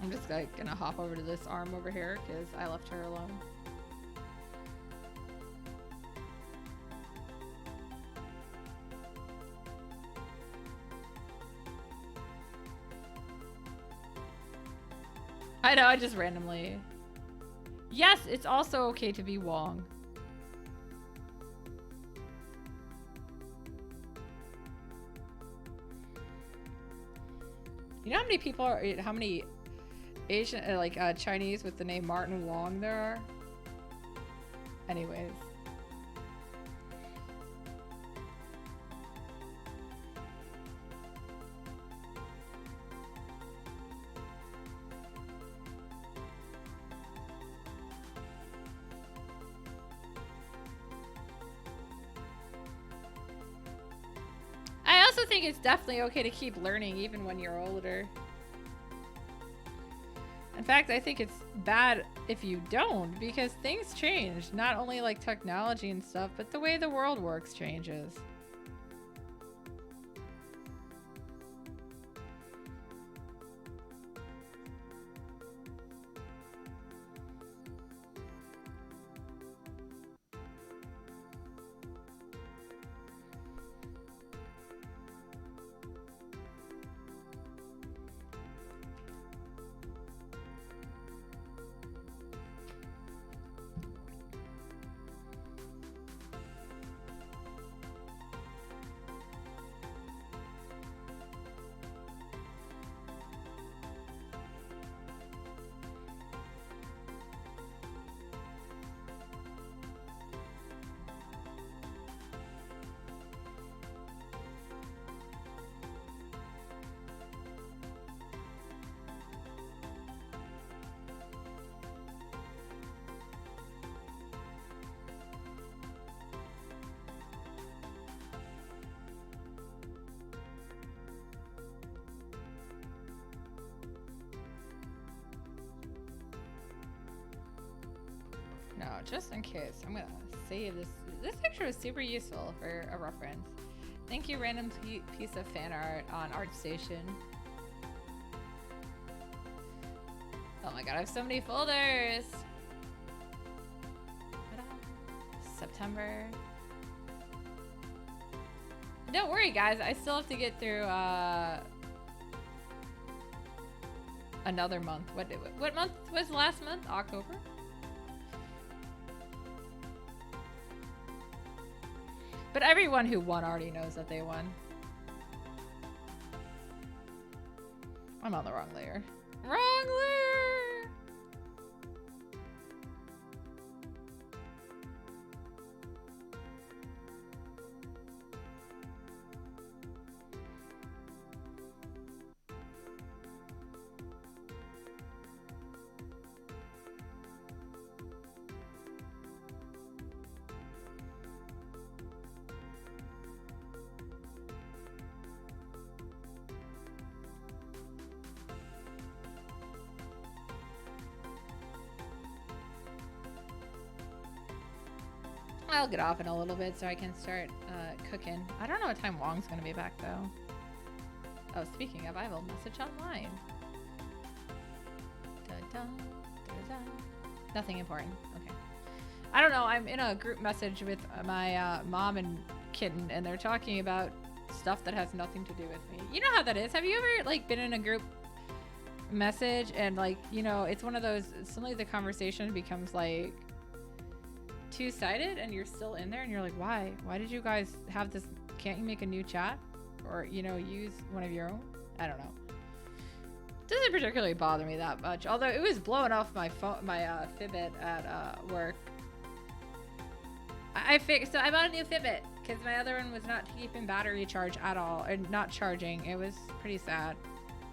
S1: I'm just like gonna hop over to this arm over here because I left her alone. I know, I just randomly. Yes, it's also okay to be Wong. You know how many people are, how many Asian, like Chinese with the name Martin Wong there are? Anyways. I also think it's definitely okay to keep learning even when you're older. In fact, I think it's bad if you don't, because things change. Not only like technology and stuff, but the way the world works changes. No, just in case, I'm gonna save this. This picture was super useful for a reference. Thank you, random piece of fan art on ArtStation. Oh my god, I have so many folders. September. Don't worry, guys. I still have to get through another month. What month was last month? October? But everyone who won already knows that they won. I'm on the wrong layer. Wrong layer! I'll get off in a little bit so I can start cooking. I don't know what time Wong's gonna be back though. Oh, speaking of, I will message online. Dun, dun, dun. Nothing important. Okay. I don't know. I'm in a group message with my mom and kitten, and they're talking about stuff that has nothing to do with me. You know how that is. Have you ever like been in a group message and like, you know, it's one of those, suddenly the conversation becomes like two-sided and you're still in there and you're like, why did you guys have this? Can't you make a new chat or, you know, use one of your own? I don't know. Doesn't particularly bother me that much, although it was blowing off my phone, my Fitbit at work. So I bought a new Fitbit because my other one was not keeping battery charge at all and not charging. It was pretty sad.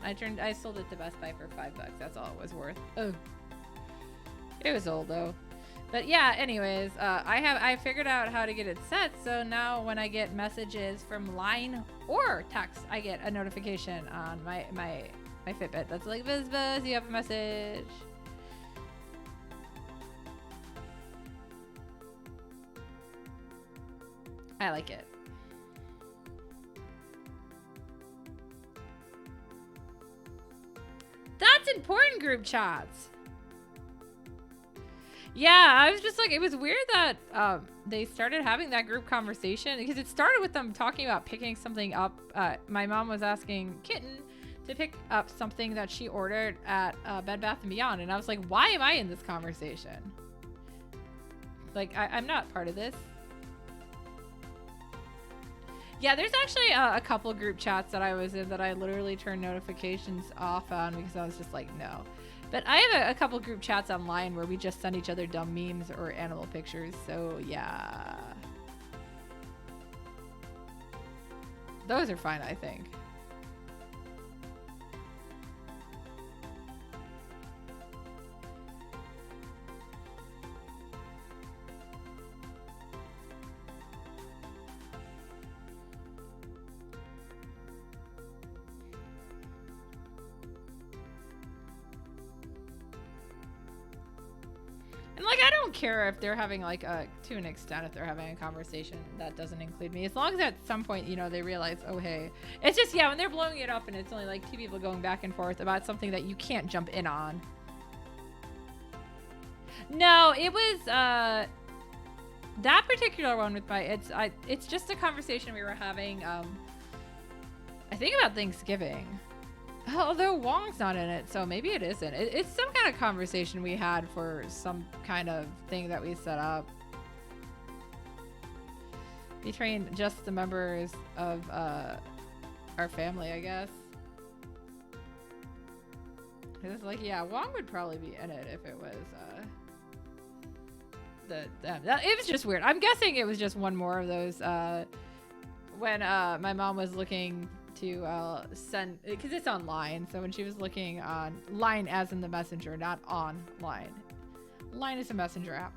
S1: I sold it to Best Buy for $5. That's all it was worth. Oh, it was old though. But yeah, anyways, I figured out how to get it set, so now when I get messages from line or text, I get a notification on my Fitbit that's like, buzz buzz, you have a message. I like it. That's important, group chats. Yeah, I was just like, it was weird that they started having that group conversation because it started with them talking about picking something up. My mom was asking Kitten to pick up something that she ordered at Bed Bath & Beyond. And I was like, why am I in this conversation? Like, I'm not part of this. Yeah, there's actually a couple group chats that I was in that I literally turned notifications off on because I was just like, no. But I have a couple group chats online where we just send each other dumb memes or animal pictures. So, yeah. Those are fine, I think. And like, I don't care if they're having like to an extent, if they're having a conversation that doesn't include me, as long as at some point, you know, they realize, oh, hey, it's just, yeah, when they're blowing it up and it's only like two people going back and forth about something that you can't jump in on. No, it was, that particular one with my, it's just a conversation we were having, I think about Thanksgiving. Although Wong's not in it, so maybe it isn't. It's some kind of conversation we had for some kind of thing that we set up. Between just the members of our family, I guess. It's like, yeah, Wong would probably be in it if it was it was just weird. I'm guessing it was just one more of those when my mom was looking to send, because it's online, so when she was looking on line as in the messenger, not online. Line is a messenger app.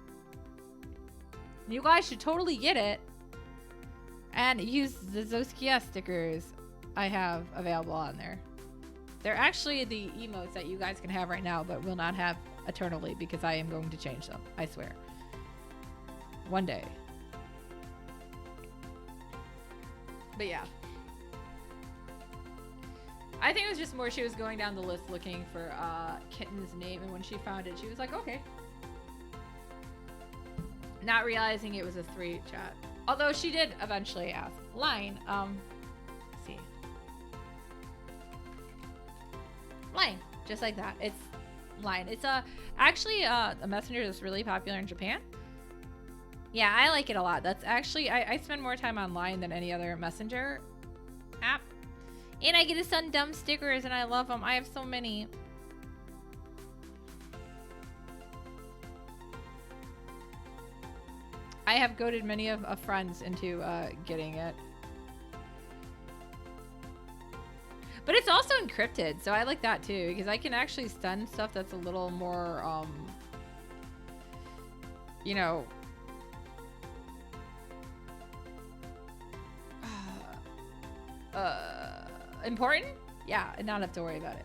S1: You guys should totally get it and use the Zoskia stickers I have available on there. They're actually the emotes that you guys can have right now, but will not have eternally because I am going to change them. I swear. One day. But yeah. I think it was just more she was going down the list looking for Kitten's name, and when she found it, she was like, okay. Not realizing it was a 3 chat. Although she did eventually ask. Line, let's see. Line, just like that. It's Line. It's actually a messenger that's really popular in Japan. Yeah, I like it a lot. That's actually, I spend more time online than any other messenger app. And I get to send dumb stickers, and I love them. I have so many. I have goaded many of friends into getting it. But it's also encrypted, so I like that too, because I can actually send stuff that's a little more, you know, important? Yeah, and not have to worry about it.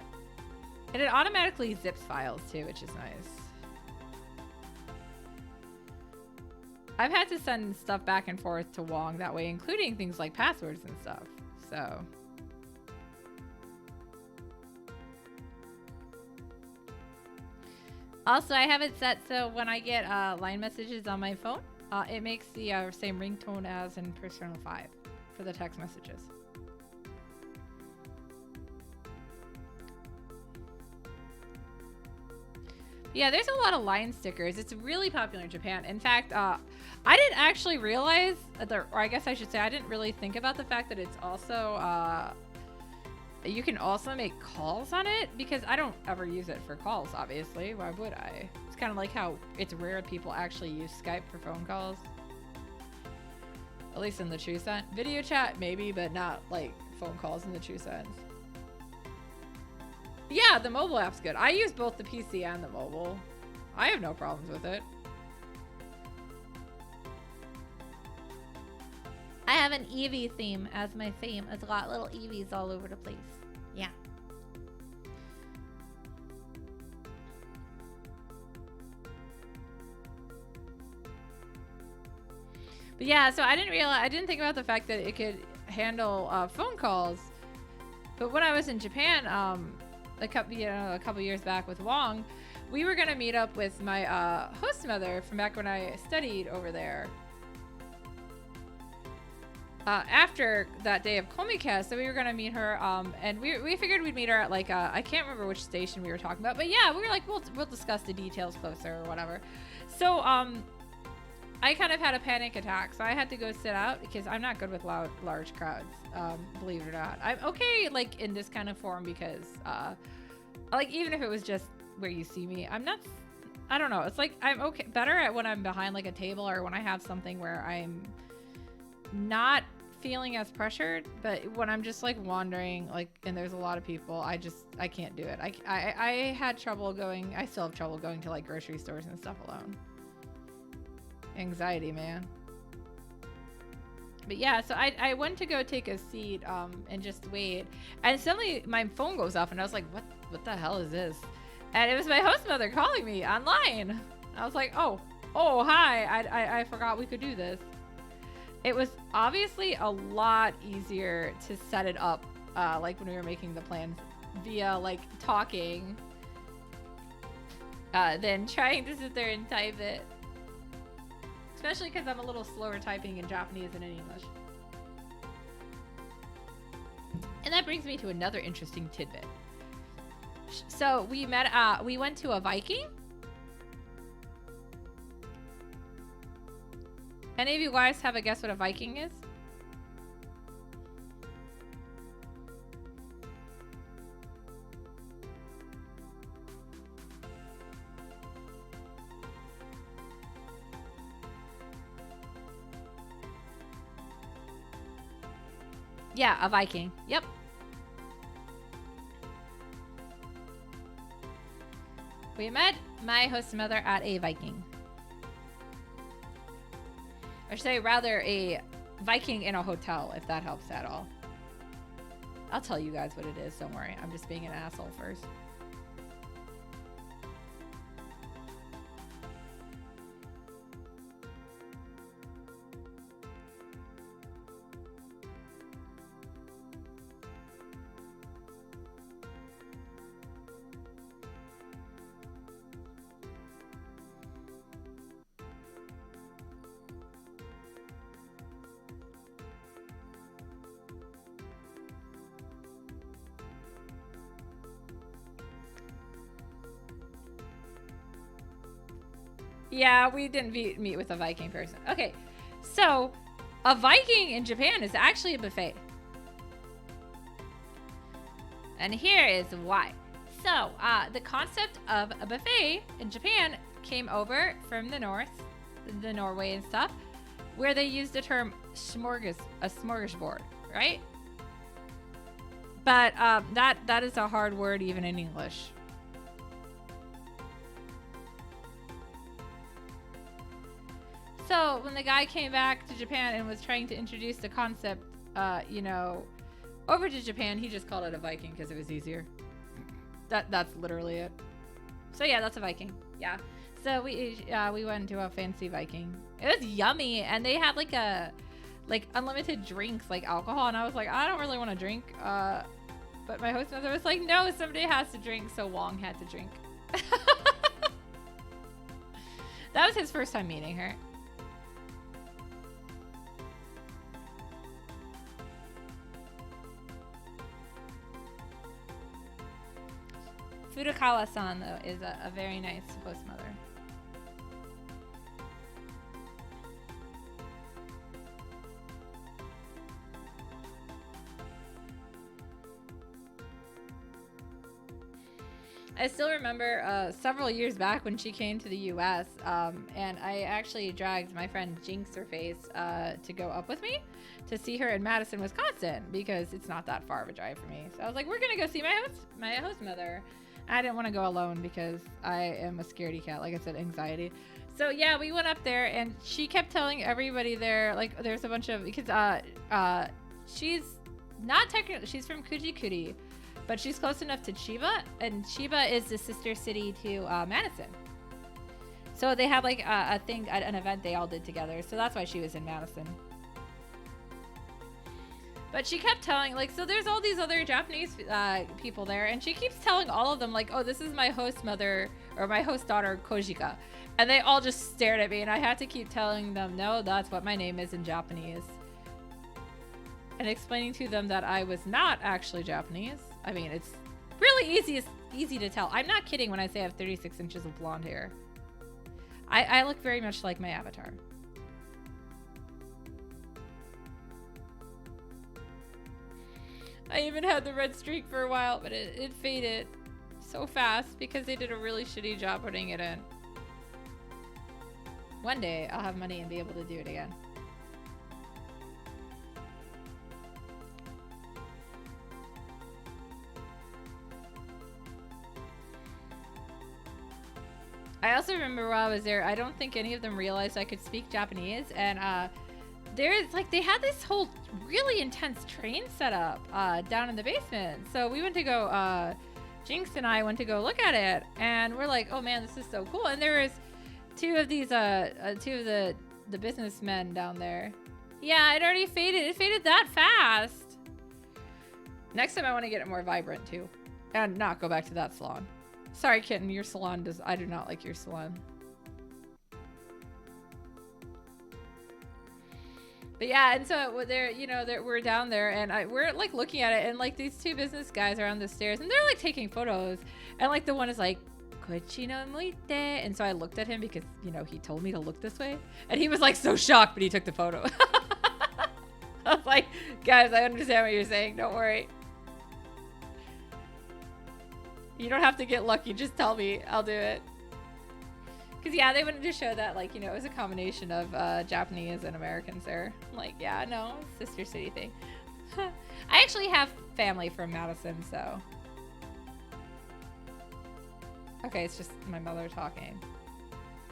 S1: And it automatically zips files too, which is nice. I've had to send stuff back and forth to Wong that way, including things like passwords and stuff. So. Also, I have it set so when I get line messages on my phone, it makes the same ringtone as in Persona 5 for the text messages. Yeah, there's a lot of line stickers. It's really popular in Japan. In fact, I didn't actually realize, or I guess I should say, I didn't really think about the fact that it's also, you can also make calls on it, because I don't ever use it for calls, obviously. Why would I? It's kind of like how it's rare people actually use Skype for phone calls. At least in the true sense. Video chat, maybe, but not like phone calls in the true sense. Yeah, the mobile app's good. I use both the PC and the mobile. I have no problems with it. I have an Eevee theme as my theme. It's got little Eevees all over the place. Yeah. But yeah, so I didn't think about the fact that it could handle phone calls. But when I was in Japan, a couple years back with Wong, we were gonna meet up with my host mother from back when I studied over there. after that day of Komika, so we were gonna meet her, and we figured we'd meet her at like I can't remember which station we were talking about, but yeah, we were like we'll discuss the details closer or whatever. So I kind of had a panic attack, so I had to go sit out because I'm not good with large crowds, believe it or not. I'm okay like in this kind of form because like even if it was just where you see me, I don't know, it's like I'm okay better at when I'm behind like a table or when I have something where I'm not feeling as pressured, but when I'm just like wandering like and there's a lot of people, I can't do it. I had trouble going, I still have trouble going to like grocery stores and stuff alone. Anxiety, man. But yeah, so I went to go take a seat and just wait, and suddenly my phone goes off and I was like, what the hell is this? And it was my host mother calling me online. I was like, oh hi, I forgot we could do this. It was obviously a lot easier to set it up like when we were making the plans via like talking than trying to sit there and type it. Especially because I'm a little slower typing in Japanese than in English. And that brings me to another interesting tidbit. So we went to a Viking. Any of you guys have a guess what a Viking is? Yeah, a Viking. Yep. We met my host mother at a Viking. Or should I say rather a Viking in a hotel, if that helps at all. I'll tell you guys what it is, don't worry. I'm just being an asshole first. Yeah, we didn't meet with a Viking person. Okay, so a Viking in Japan is actually a buffet. And here is why. So, the concept of a buffet in Japan came over from the north, the Norway and stuff, where they used the term smorgasbord, right? But that is a hard word even in English. So when the guy came back to Japan and was trying to introduce the concept, over to Japan, he just called it a Viking because it was easier. That's literally it. So yeah, that's a Viking. Yeah. So we went to a fancy Viking. It was yummy, and they had like unlimited drinks, like alcohol, and I was like, I don't really want to drink. But my host mother was like, no, somebody has to drink, so Wong had to drink. That was his first time meeting her. Furukawa-san, though, is a very nice host mother. I still remember several years back when she came to the U.S., and I actually dragged my friend Jinx her face to go up with me to see her in Madison, Wisconsin, because it's not that far of a drive for me. So I was like, we're gonna go see my host mother. I didn't want to go alone because I am a scaredy cat, like I said, anxiety. So yeah, we went up there, and she kept telling everybody there, like, there's a bunch of, because she's not technically, she's from Kojika, but she's close enough to Chiba, and Chiba is the sister city to Madison. So they had like a thing, an event they all did together. So that's why she was in Madison. But she kept telling, like, so there's all these other Japanese people there, and she keeps telling all of them, like, oh, this is my host mother, or my host daughter, Kojika. And they all just stared at me, and I had to keep telling them, no, that's what my name is in Japanese. and explaining to them that I was not actually Japanese. I mean, it's really easy to tell. I'm not kidding when I say I have 36 inches of blonde hair. I look very much like my avatar. I even had the red streak for a while, but it faded so fast because they did a really shitty job putting it in. One day I'll have money and be able to do it again. I also remember while I was there, I don't think any of them realized I could speak Japanese, and there's like they had this whole really intense train set up down in the basement. So we went to go, Jinx and I went to go look at it, and we're like, oh man, this is so cool. And there was two of these, two of the businessmen down there. Yeah, it already faded. It faded that fast. Next time I want to get it more vibrant too, and not go back to that salon. Sorry, kitten, your salon does. I do not like your salon. But yeah, and so they're, you know, we're down there, and we're like looking at it, and like these two business guys are on the stairs, and they're like taking photos, and like the one is like, "Koichi no muite," and so I looked at him because, you know, he told me to look this way, and he was like so shocked, but he took the photo. I was like, guys, I understand what you're saying. Don't worry. You don't have to get lucky. Just tell me. I'll do it. Because, yeah, they wanted to show that, like, you know, it was a combination of Japanese and Americans there. I'm like, yeah, no, sister city thing. I actually have family from Madison, so. Okay, it's just my mother talking.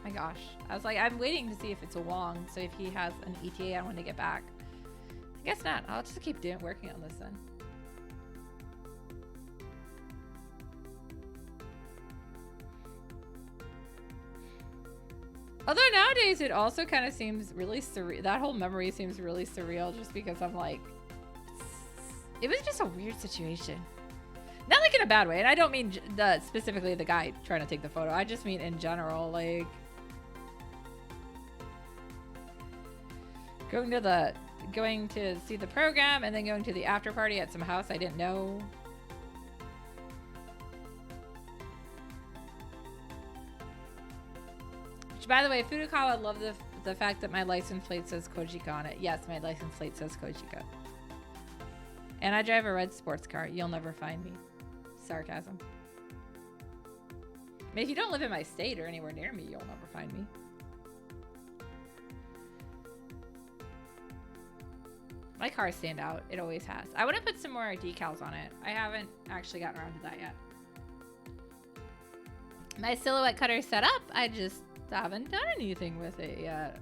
S1: My gosh. I was like, I'm waiting to see if it's a Wong, so if he has an ETA on when to get back. I guess not. I'll just keep working on this then. Although nowadays it also kind of seems really surreal. That whole memory seems really surreal just because I'm like, it was just a weird situation. Not like in a bad way. And I don't mean specifically the guy trying to take the photo. I just mean in general, like going to see the program and then going to the after party at some house I didn't know. By the way, Furukawa loved the fact that my license plate says Kojika on it. Yes, my license plate says Kojika. And I drive a red sports car. You'll never find me. Sarcasm. I mean, if you don't live in my state or anywhere near me, you'll never find me. My cars stand out. It always has. I want to put some more decals on it. I haven't actually gotten around to that yet. My silhouette cutter set up. I just haven't done anything with it yet.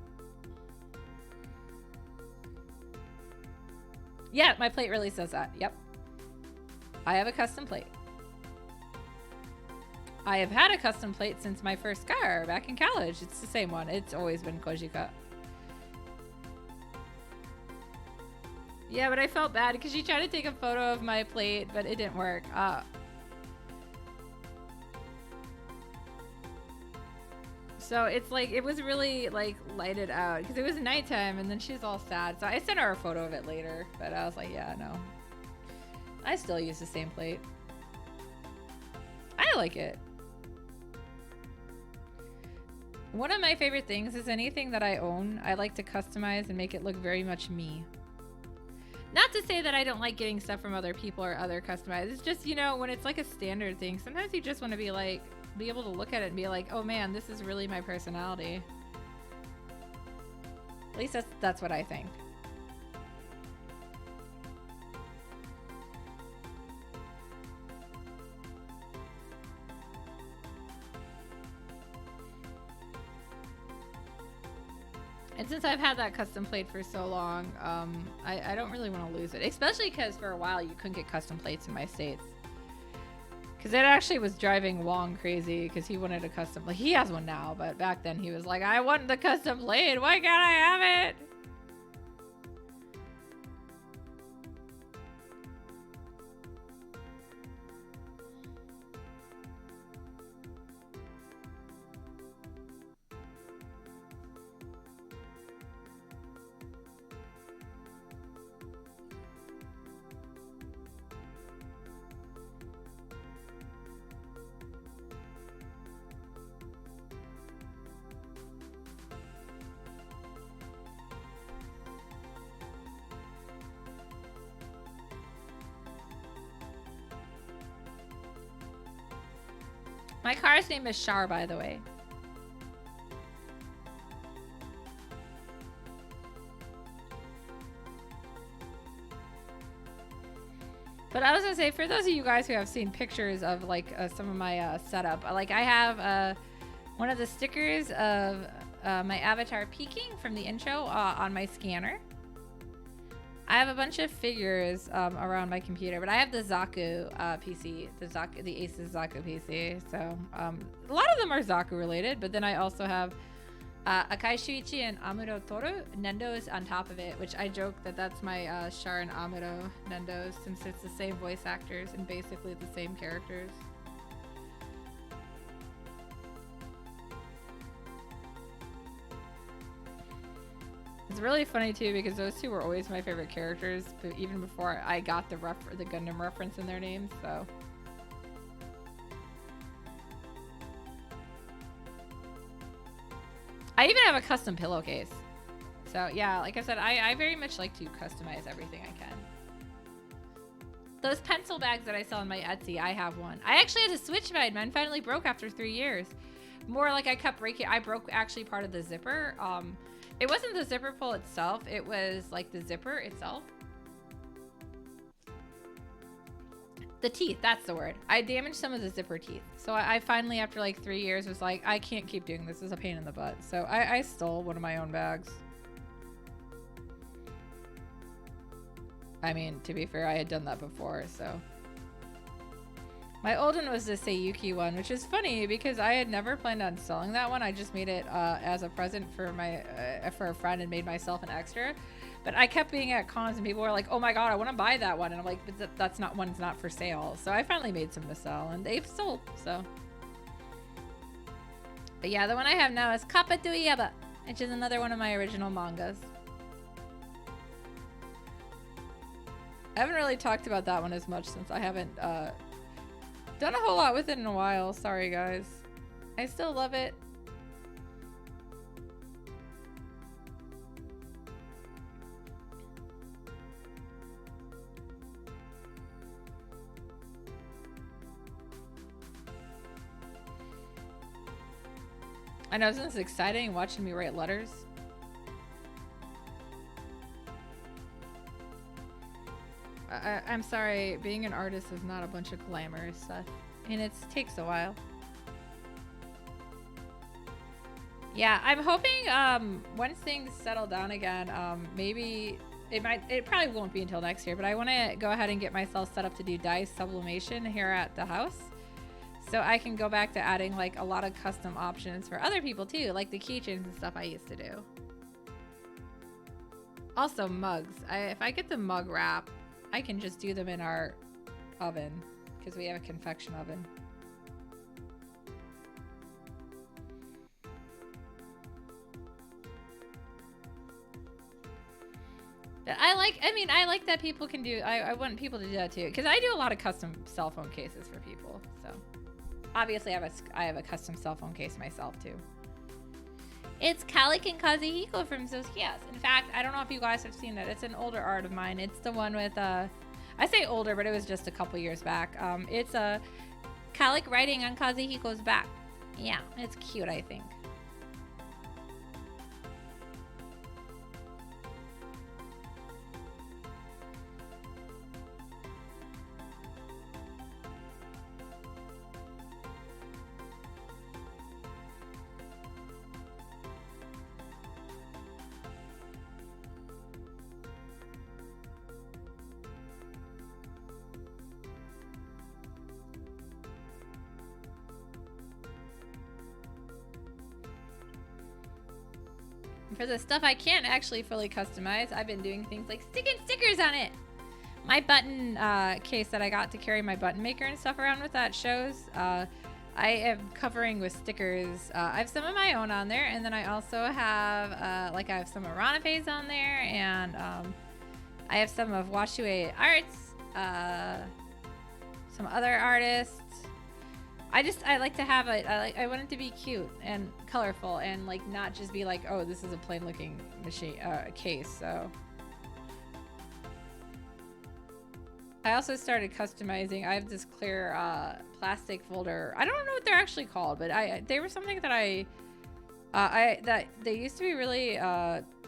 S1: Yeah, my plate really says that. Yep. I have a custom plate. I have had a custom plate since my first car back in college. It's the same one. It's always been Kojika. Yeah, but I felt bad because she tried to take a photo of my plate, but it didn't work. So it's like, it was really like lighted out because it was nighttime and then she's all sad. So I sent her a photo of it later, but I was like, yeah, no. I still use the same plate. I like it. One of my favorite things is anything that I own, I like to customize and make it look very much me. Not to say that I don't like getting stuff from other people or other customized. It's just, you know, when it's like a standard thing, sometimes you just want to be able to look at it and be like, oh man, this is really my personality. At least that's what I think. And since I've had that custom plate for so long, I don't really want to lose it. Especially because for a while you couldn't get custom plates in my states. Because it actually was driving Wong crazy because he wanted a custom. Like, he has one now, but back then he was like, I want the custom plate. Why can't I have it? My car's name is Shar, by the way. But I was gonna say, for those of you guys who have seen pictures of like some of my setup, like I have one of the stickers of my avatar peeking from the intro on my scanner. I have a bunch of figures around my computer, but I have the Zaku PC, the Asus Zaku PC. So a lot of them are Zaku related, but then I also have Akai Shuichi and Amuro Toru Nendo's on top of it, which I joke that that's my Char and Amuro Nendo's, since it's the same voice actors and basically the same characters. It's really funny too because those two were always my favorite characters, but even before I got the Gundam reference in their names, so. I even have a custom pillowcase. So yeah, like I said, I very much like to customize everything I can. Those pencil bags that I sell on my Etsy, I have one. I actually had to switch mine. Mine finally broke after 3 years. More like I kept breaking. I broke actually part of the zipper. It wasn't the zipper pull itself. It was like the zipper itself. The teeth, that's the word. I damaged some of the zipper teeth. So I finally, after like 3 years, was like, I can't keep doing this. This is a pain in the butt. So I stole one of my own bags. I mean, to be fair, I had done that before, so. My old one was the Seiyuki one, which is funny because I had never planned on selling that one. I just made it as a present for for a friend and made myself an extra. But I kept being at cons and people were like, "Oh my god, I want to buy that one," and I'm like, "But that's not one's not for sale." So I finally made some to sell, and they've sold. So, but yeah, the one I have now is Kappa to Ieba, which is another one of my original mangas. I haven't really talked about that one as much since I haven't done a whole lot with it in a while. Sorry, guys. I still love it. I know, isn't this exciting watching me write letters? I'm sorry, being an artist is not a bunch of glamorous stuff, and it takes a while. Yeah, I'm hoping once things settle down again, maybe it probably won't be until next year, but I want to go ahead and get myself set up to do dye sublimation here at the house, so I can go back to adding like a lot of custom options for other people too, like the keychains and stuff I used to do. Also mugs. If I get the mug wrap, I can just do them in our oven because we have a convection oven. But I like that people can do, I want people to do that too, because I do a lot of custom cell phone cases for people. So obviously I have a custom cell phone case myself too. It's Calic and Kazuhiko from Zoskias. In fact, I don't know if you guys have seen it. It's an older art of mine. It's the one with, I say older, but it was just a couple years back. It's a Calic writing on Kazuhiko's back. Yeah, it's cute, I think. For the stuff I can't actually fully customize, I've been doing things like sticking stickers on it. My button case that I got to carry my button maker and stuff around with that shows. I am covering with stickers. I have some of my own on there, and then I also have I have some of Ranape's on there, and I have some of Washue Arts, some other artists. I like to have it. I want it to be cute and colorful and like not just be like, oh, this is a plain looking machine case. So I also started customizing. I have this clear plastic folder. I don't know what they're actually called, but they were something that that they used to be really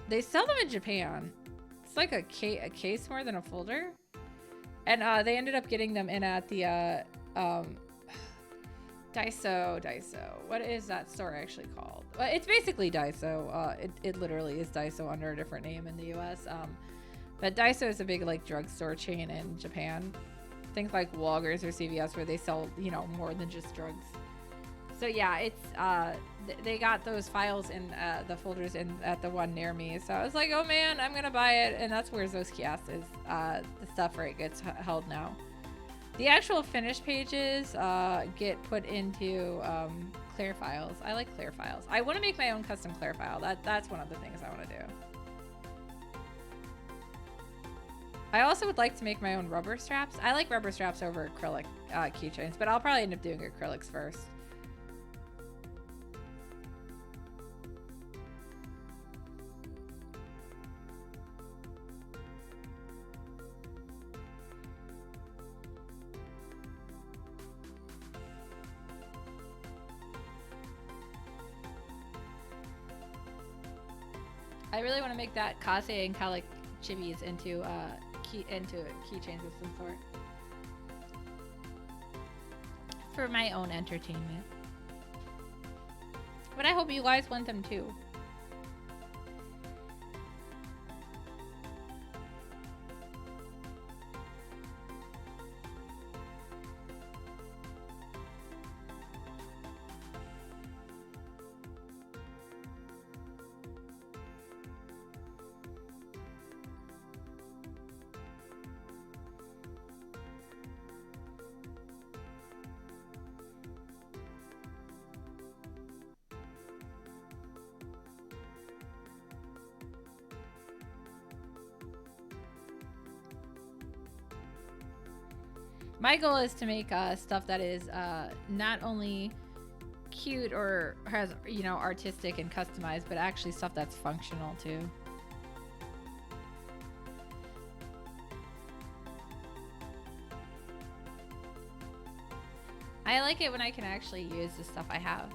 S1: they sell them in Japan. It's like a case more than a folder. And they ended up getting them in at the Daiso. What is that store actually called? Well, it's basically Daiso. It literally is Daiso under a different name in the US. But Daiso is a big like drugstore chain in Japan. Things like Walgreens or CVS where they sell, you know, more than just drugs. So yeah, it's they got those files in the folders in at the one near me. So I was like, oh man, I'm gonna buy it, and that's where Zoskias is. The stuff where it gets held now. The actual finished pages get put into clear files. I like clear files. I want to make my own custom clear file. That's one of the things I want to do. I also would like to make my own rubber straps. I like rubber straps over acrylic keychains, but I'll probably end up doing acrylics first. I really want to make that Kase and Kalik chibis into keychains of some sort for my own entertainment. But I hope you guys want them too. My goal is to make stuff that is not only cute or has, you know, artistic and customized, but actually stuff that's functional too. I like it when I can actually use the stuff I have.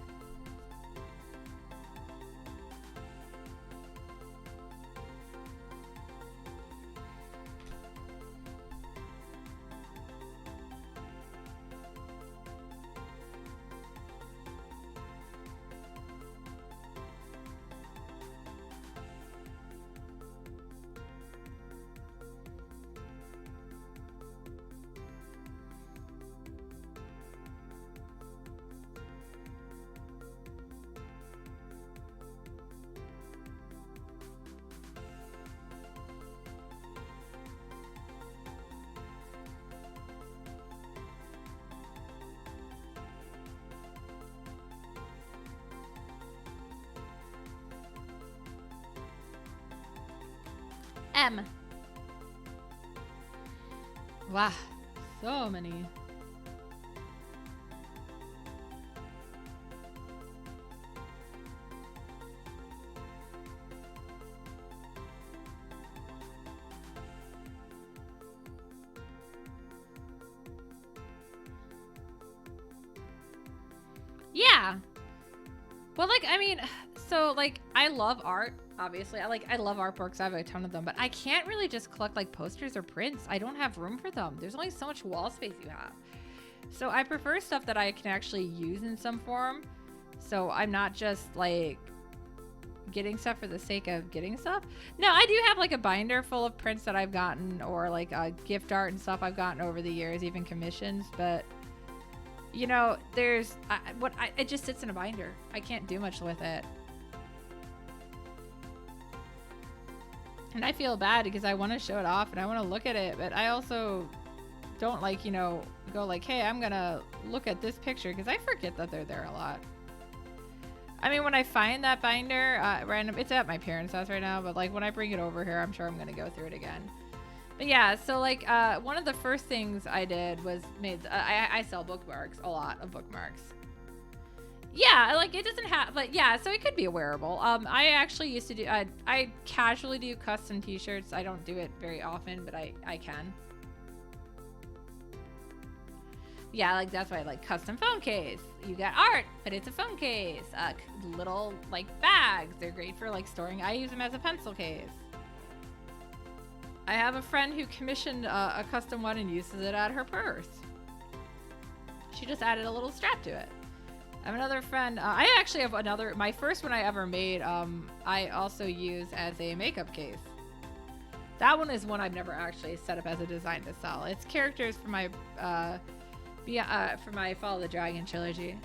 S1: M. Wow, so many. Yeah. Well, like, I mean, so like, I love art. Obviously, I love art books. I have a ton of them, but I can't really just collect like posters or prints. I don't have room for them. There's only so much wall space you have. So I prefer stuff that I can actually use in some form. So I'm not just like getting stuff for the sake of getting stuff. No, I do have like a binder full of prints that I've gotten, or like gift art and stuff I've gotten over the years, even commissions. But you know, there's it just sits in a binder. I can't do much with it. And I feel bad because I want to show it off and I want to look at it, but I also don't like, you know, go like, hey, I'm going to look at this picture, because I forget that they're there a lot. I mean, when I find that binder, random, it's at my parents' house right now, but like when I bring it over here, I'm sure I'm going to go through it again. But yeah, so like one of the first things I did was I sell bookmarks, a lot of bookmarks. Yeah, like it doesn't have, but yeah, so it could be a wearable. I actually used to do, I casually do custom t-shirts. I don't do it very often, but I can. Yeah, like that's why I like custom phone case. You got art, but it's a phone case. Little like bags. They're great for like storing. I use them as a pencil case. I have a friend who commissioned a custom one and uses it at her purse. She just added a little strap to it. I have another friend. I actually have another. My first one I ever made. I also use as a makeup case. That one is one I've never actually set up as a design to sell. It's characters for my Follow the Dragon trilogy.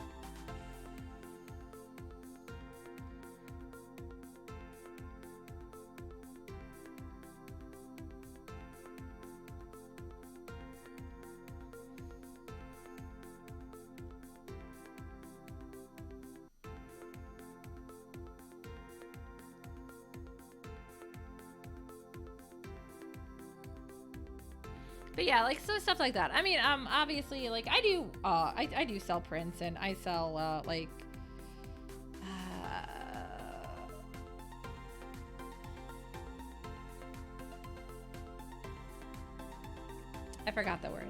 S1: But yeah, like so stuff like that. I mean, obviously, like I do sell prints and I sell I forgot the word.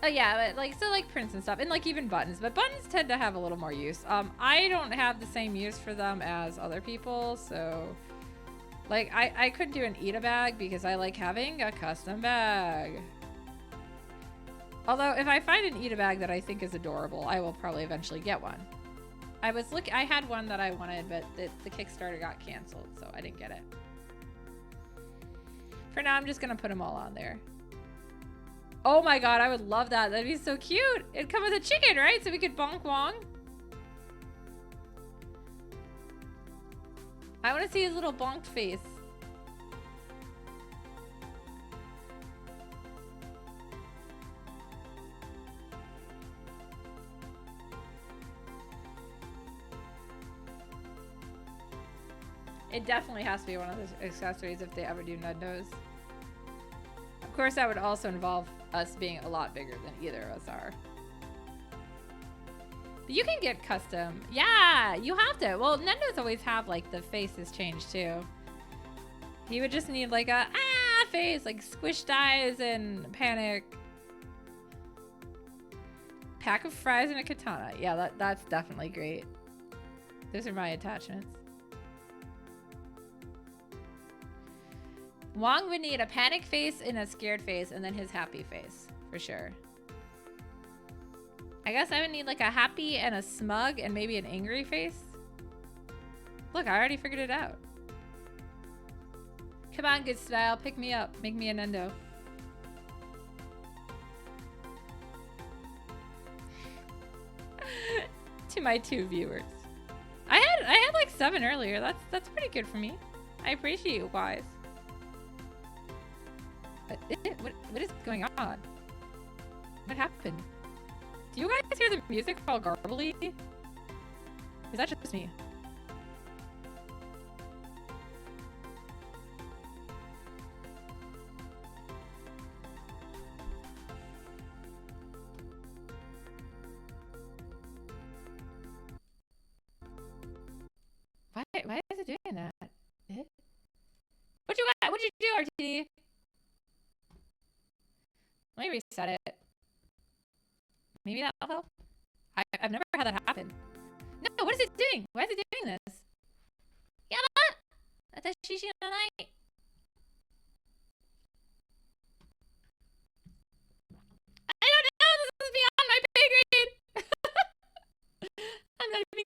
S1: Oh yeah, but like so like prints and stuff, and like even buttons. But buttons tend to have a little more use. I don't have the same use for them as other people, so. Like, I couldn't do an Eda bag because I like having a custom bag. Although, if I find an Eda bag that I think is adorable, I will probably eventually get one. I had one that I wanted, but the Kickstarter got canceled, so I didn't get it. For now, I'm just gonna put them all on there. Oh my god, I would love that. That'd be so cute. It'd come with a chicken, right? So we could bonk wong. I want to see his little bonked face. It definitely has to be one of those accessories if they ever do Nundos. Of course, that would also involve us being a lot bigger than either of us are. But you can get custom. Yeah, you have to. Well, Nendo's always have like the faces changed too. He would just need like a face, like squished eyes and panic. Pack of fries and a katana. Yeah, that's definitely great. Those are my attachments. Wong would need a panic face and a scared face and then his happy face for sure. I guess I would need like a happy and a smug and maybe an angry face. Look, I already figured it out. Come on, good style. Pick me up. Make me a Nendo. To my 2 viewers. I had like 7 earlier. That's pretty good for me. I appreciate you guys. What is going on? What happened? Do you guys hear the music all garbly? Is that just me? Why is it doing that? What'd you do, RTD? Let me reset it. Maybe that'll help. I've never had that happen. No, what is it doing? Why is it doing this? Yama! Atashishi no nai. I don't know! This is beyond my pay grade! I'm not even...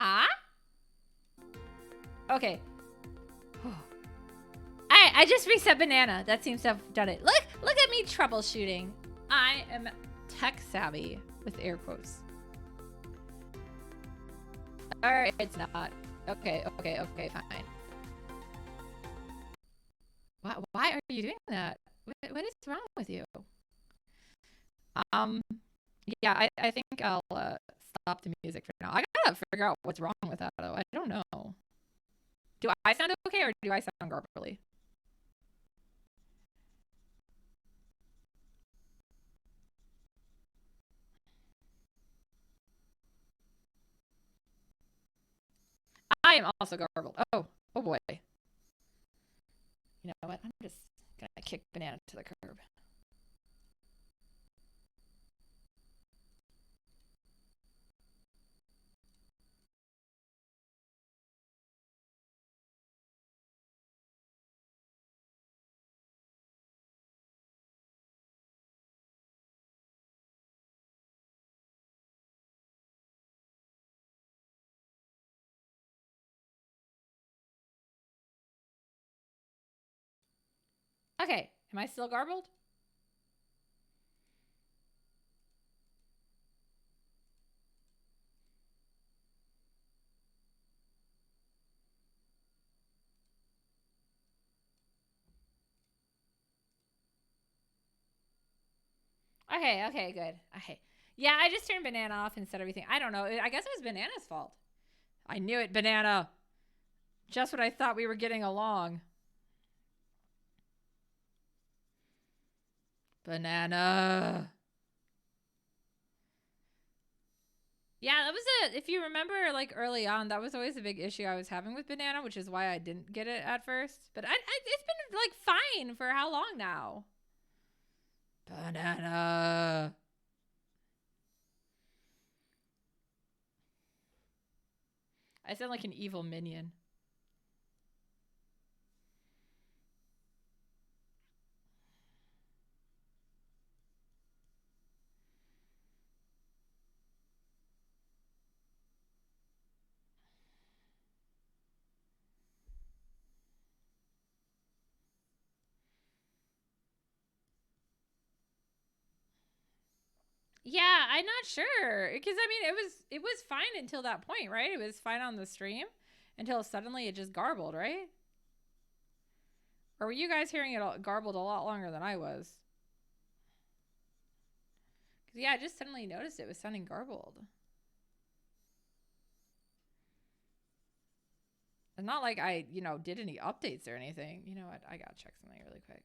S1: Ah? Okay. I just reset banana. That seems to have done it. Look at me troubleshooting. I am tech savvy with air quotes. Alright, it's not. Okay, fine. Why are you doing that? What is wrong with you? Yeah, I think I'll stop the music for now. I gotta figure out what's wrong with that though. I don't know. Do I sound okay or do I sound garbly? am also garbled. Oh boy. You know what? I'm just gonna kick Banana to the curb. Okay, am I still garbled? Okay, good. Okay. Yeah, I just turned Banana off instead of everything. I don't know. I guess it was Banana's fault. I knew it, Banana. Just when I thought we were getting along. Banana. Yeah, that was if you remember, like early on, that was always a big issue I was having with Banana, which is why I didn't get it at first. But it's been like fine for how long now? Banana. I sound like an evil minion. Yeah, I'm not sure because I mean it was fine until that point, right? It was fine on the stream until suddenly it just garbled, right? Or were you guys hearing it all garbled a lot longer than I was? Because yeah, I just suddenly noticed it was sounding garbled. It's not like I, did any updates or anything. You know what? I gotta check something really quick.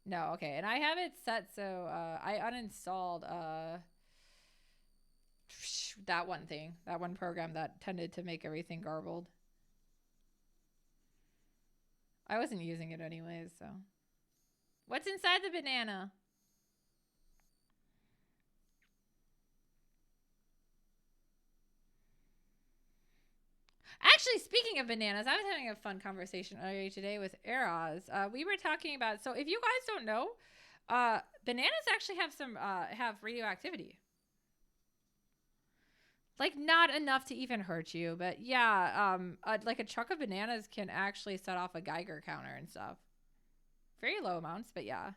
S1: No, okay. And I have it set so I uninstalled that one thing, that one program that tended to make everything garbled. I wasn't using it anyways, so. What's inside the banana? Actually, speaking of bananas, I was having a fun conversation earlier today with Eros. We were talking about, so if you guys don't know, bananas actually have some have radioactivity. Like not enough to even hurt you, but yeah, like a truck of bananas can actually set off a Geiger counter and stuff. Very low amounts, but yeah.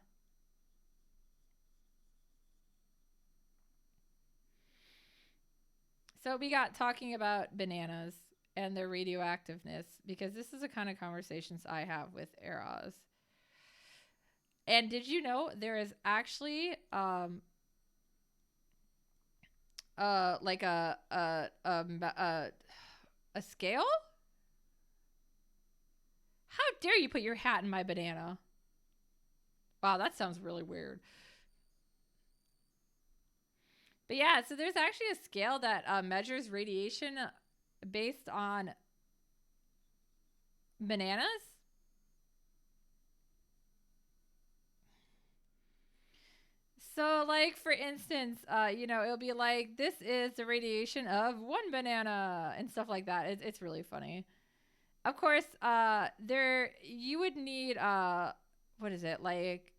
S1: So we got talking about bananas and their radioactiveness because this is the kind of conversations I have with Eros. And did you know there is actually like a scale? How dare you put your hat in my banana? Wow, that sounds really weird. But yeah, so there's actually a scale that measures radiation based on bananas. So, like for instance, it'll be like this is the radiation of one banana and stuff like that. It's really funny. Of course, there you would need what is it like?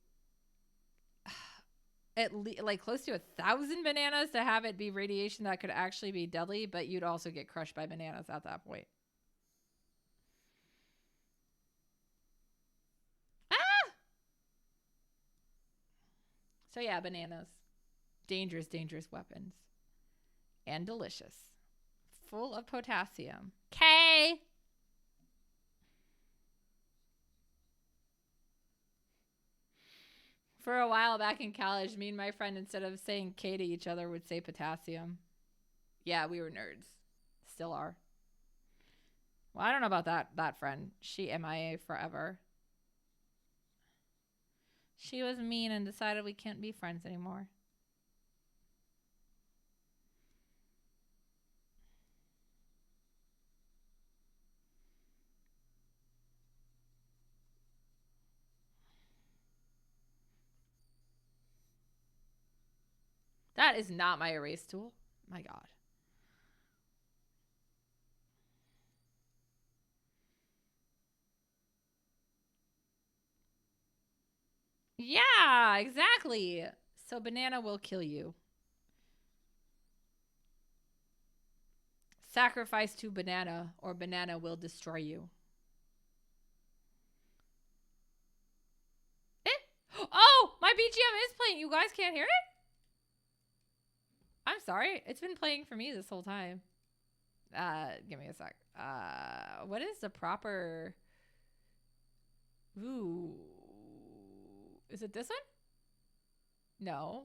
S1: At least like close to 1,000 bananas to have it be radiation that could actually be deadly, but you'd also get crushed by bananas at that point. Ah! So yeah, bananas. Dangerous, dangerous weapons. And delicious. Full of potassium. K. For a while back in college, me and my friend, instead of saying K to each other, would say potassium. Yeah, we were nerds. Still are. Well, I don't know about that friend. She MIA forever. She was mean and decided we can't be friends anymore. That is not my erase tool. My God. Yeah, exactly. So banana will kill you. Sacrifice to banana or banana will destroy you. Eh? Oh, my BGM is playing. You guys can't hear it? I'm sorry. It's been playing for me this whole time. Give me a sec. What is the proper... Ooh. Is it this one? No.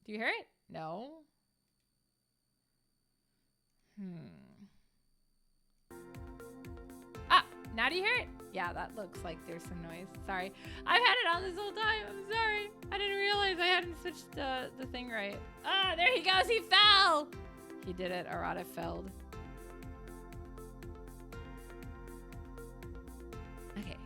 S1: Do you hear it? No. Ah, now do you hear it? Yeah, that looks like there's some noise. Sorry. I've had it on this whole time. I'm sorry. I didn't realize I hadn't switched the thing right. Ah, there he goes. He fell. He did it. Arata felled. Okay.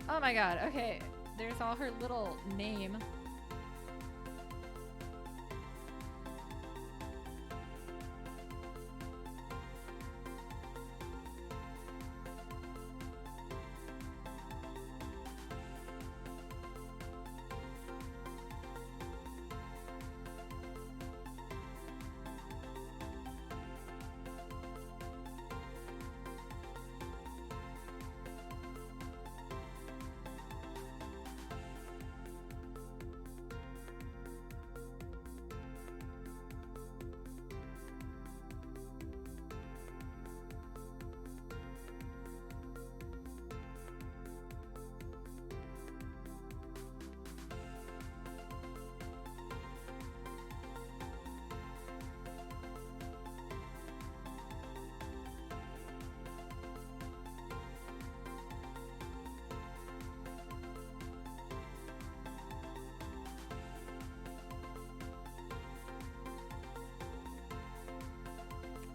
S1: Oh my God. Okay. There's all her little name.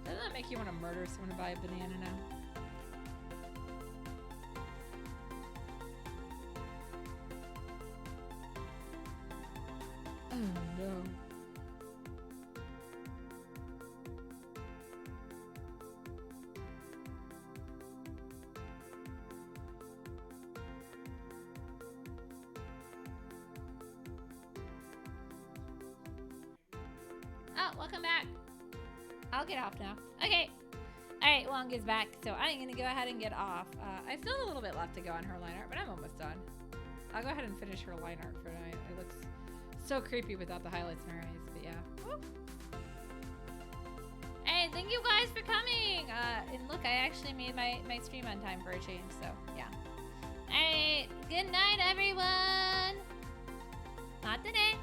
S1: Doesn't that make you want to murder someone to buy a banana now? Oh no. Oh, welcome back. I'll get off now. Okay. Alright, Wong is back, so I'm going to go ahead and get off. I still have a little bit left to go on her line art, but I'm almost done. I'll go ahead and finish her line art for tonight. It looks so creepy without the highlights in her eyes, but yeah. Woo. Hey, thank you guys for coming! And look, I actually made my stream on time for a change, so yeah. Alright, good night, everyone! Not today.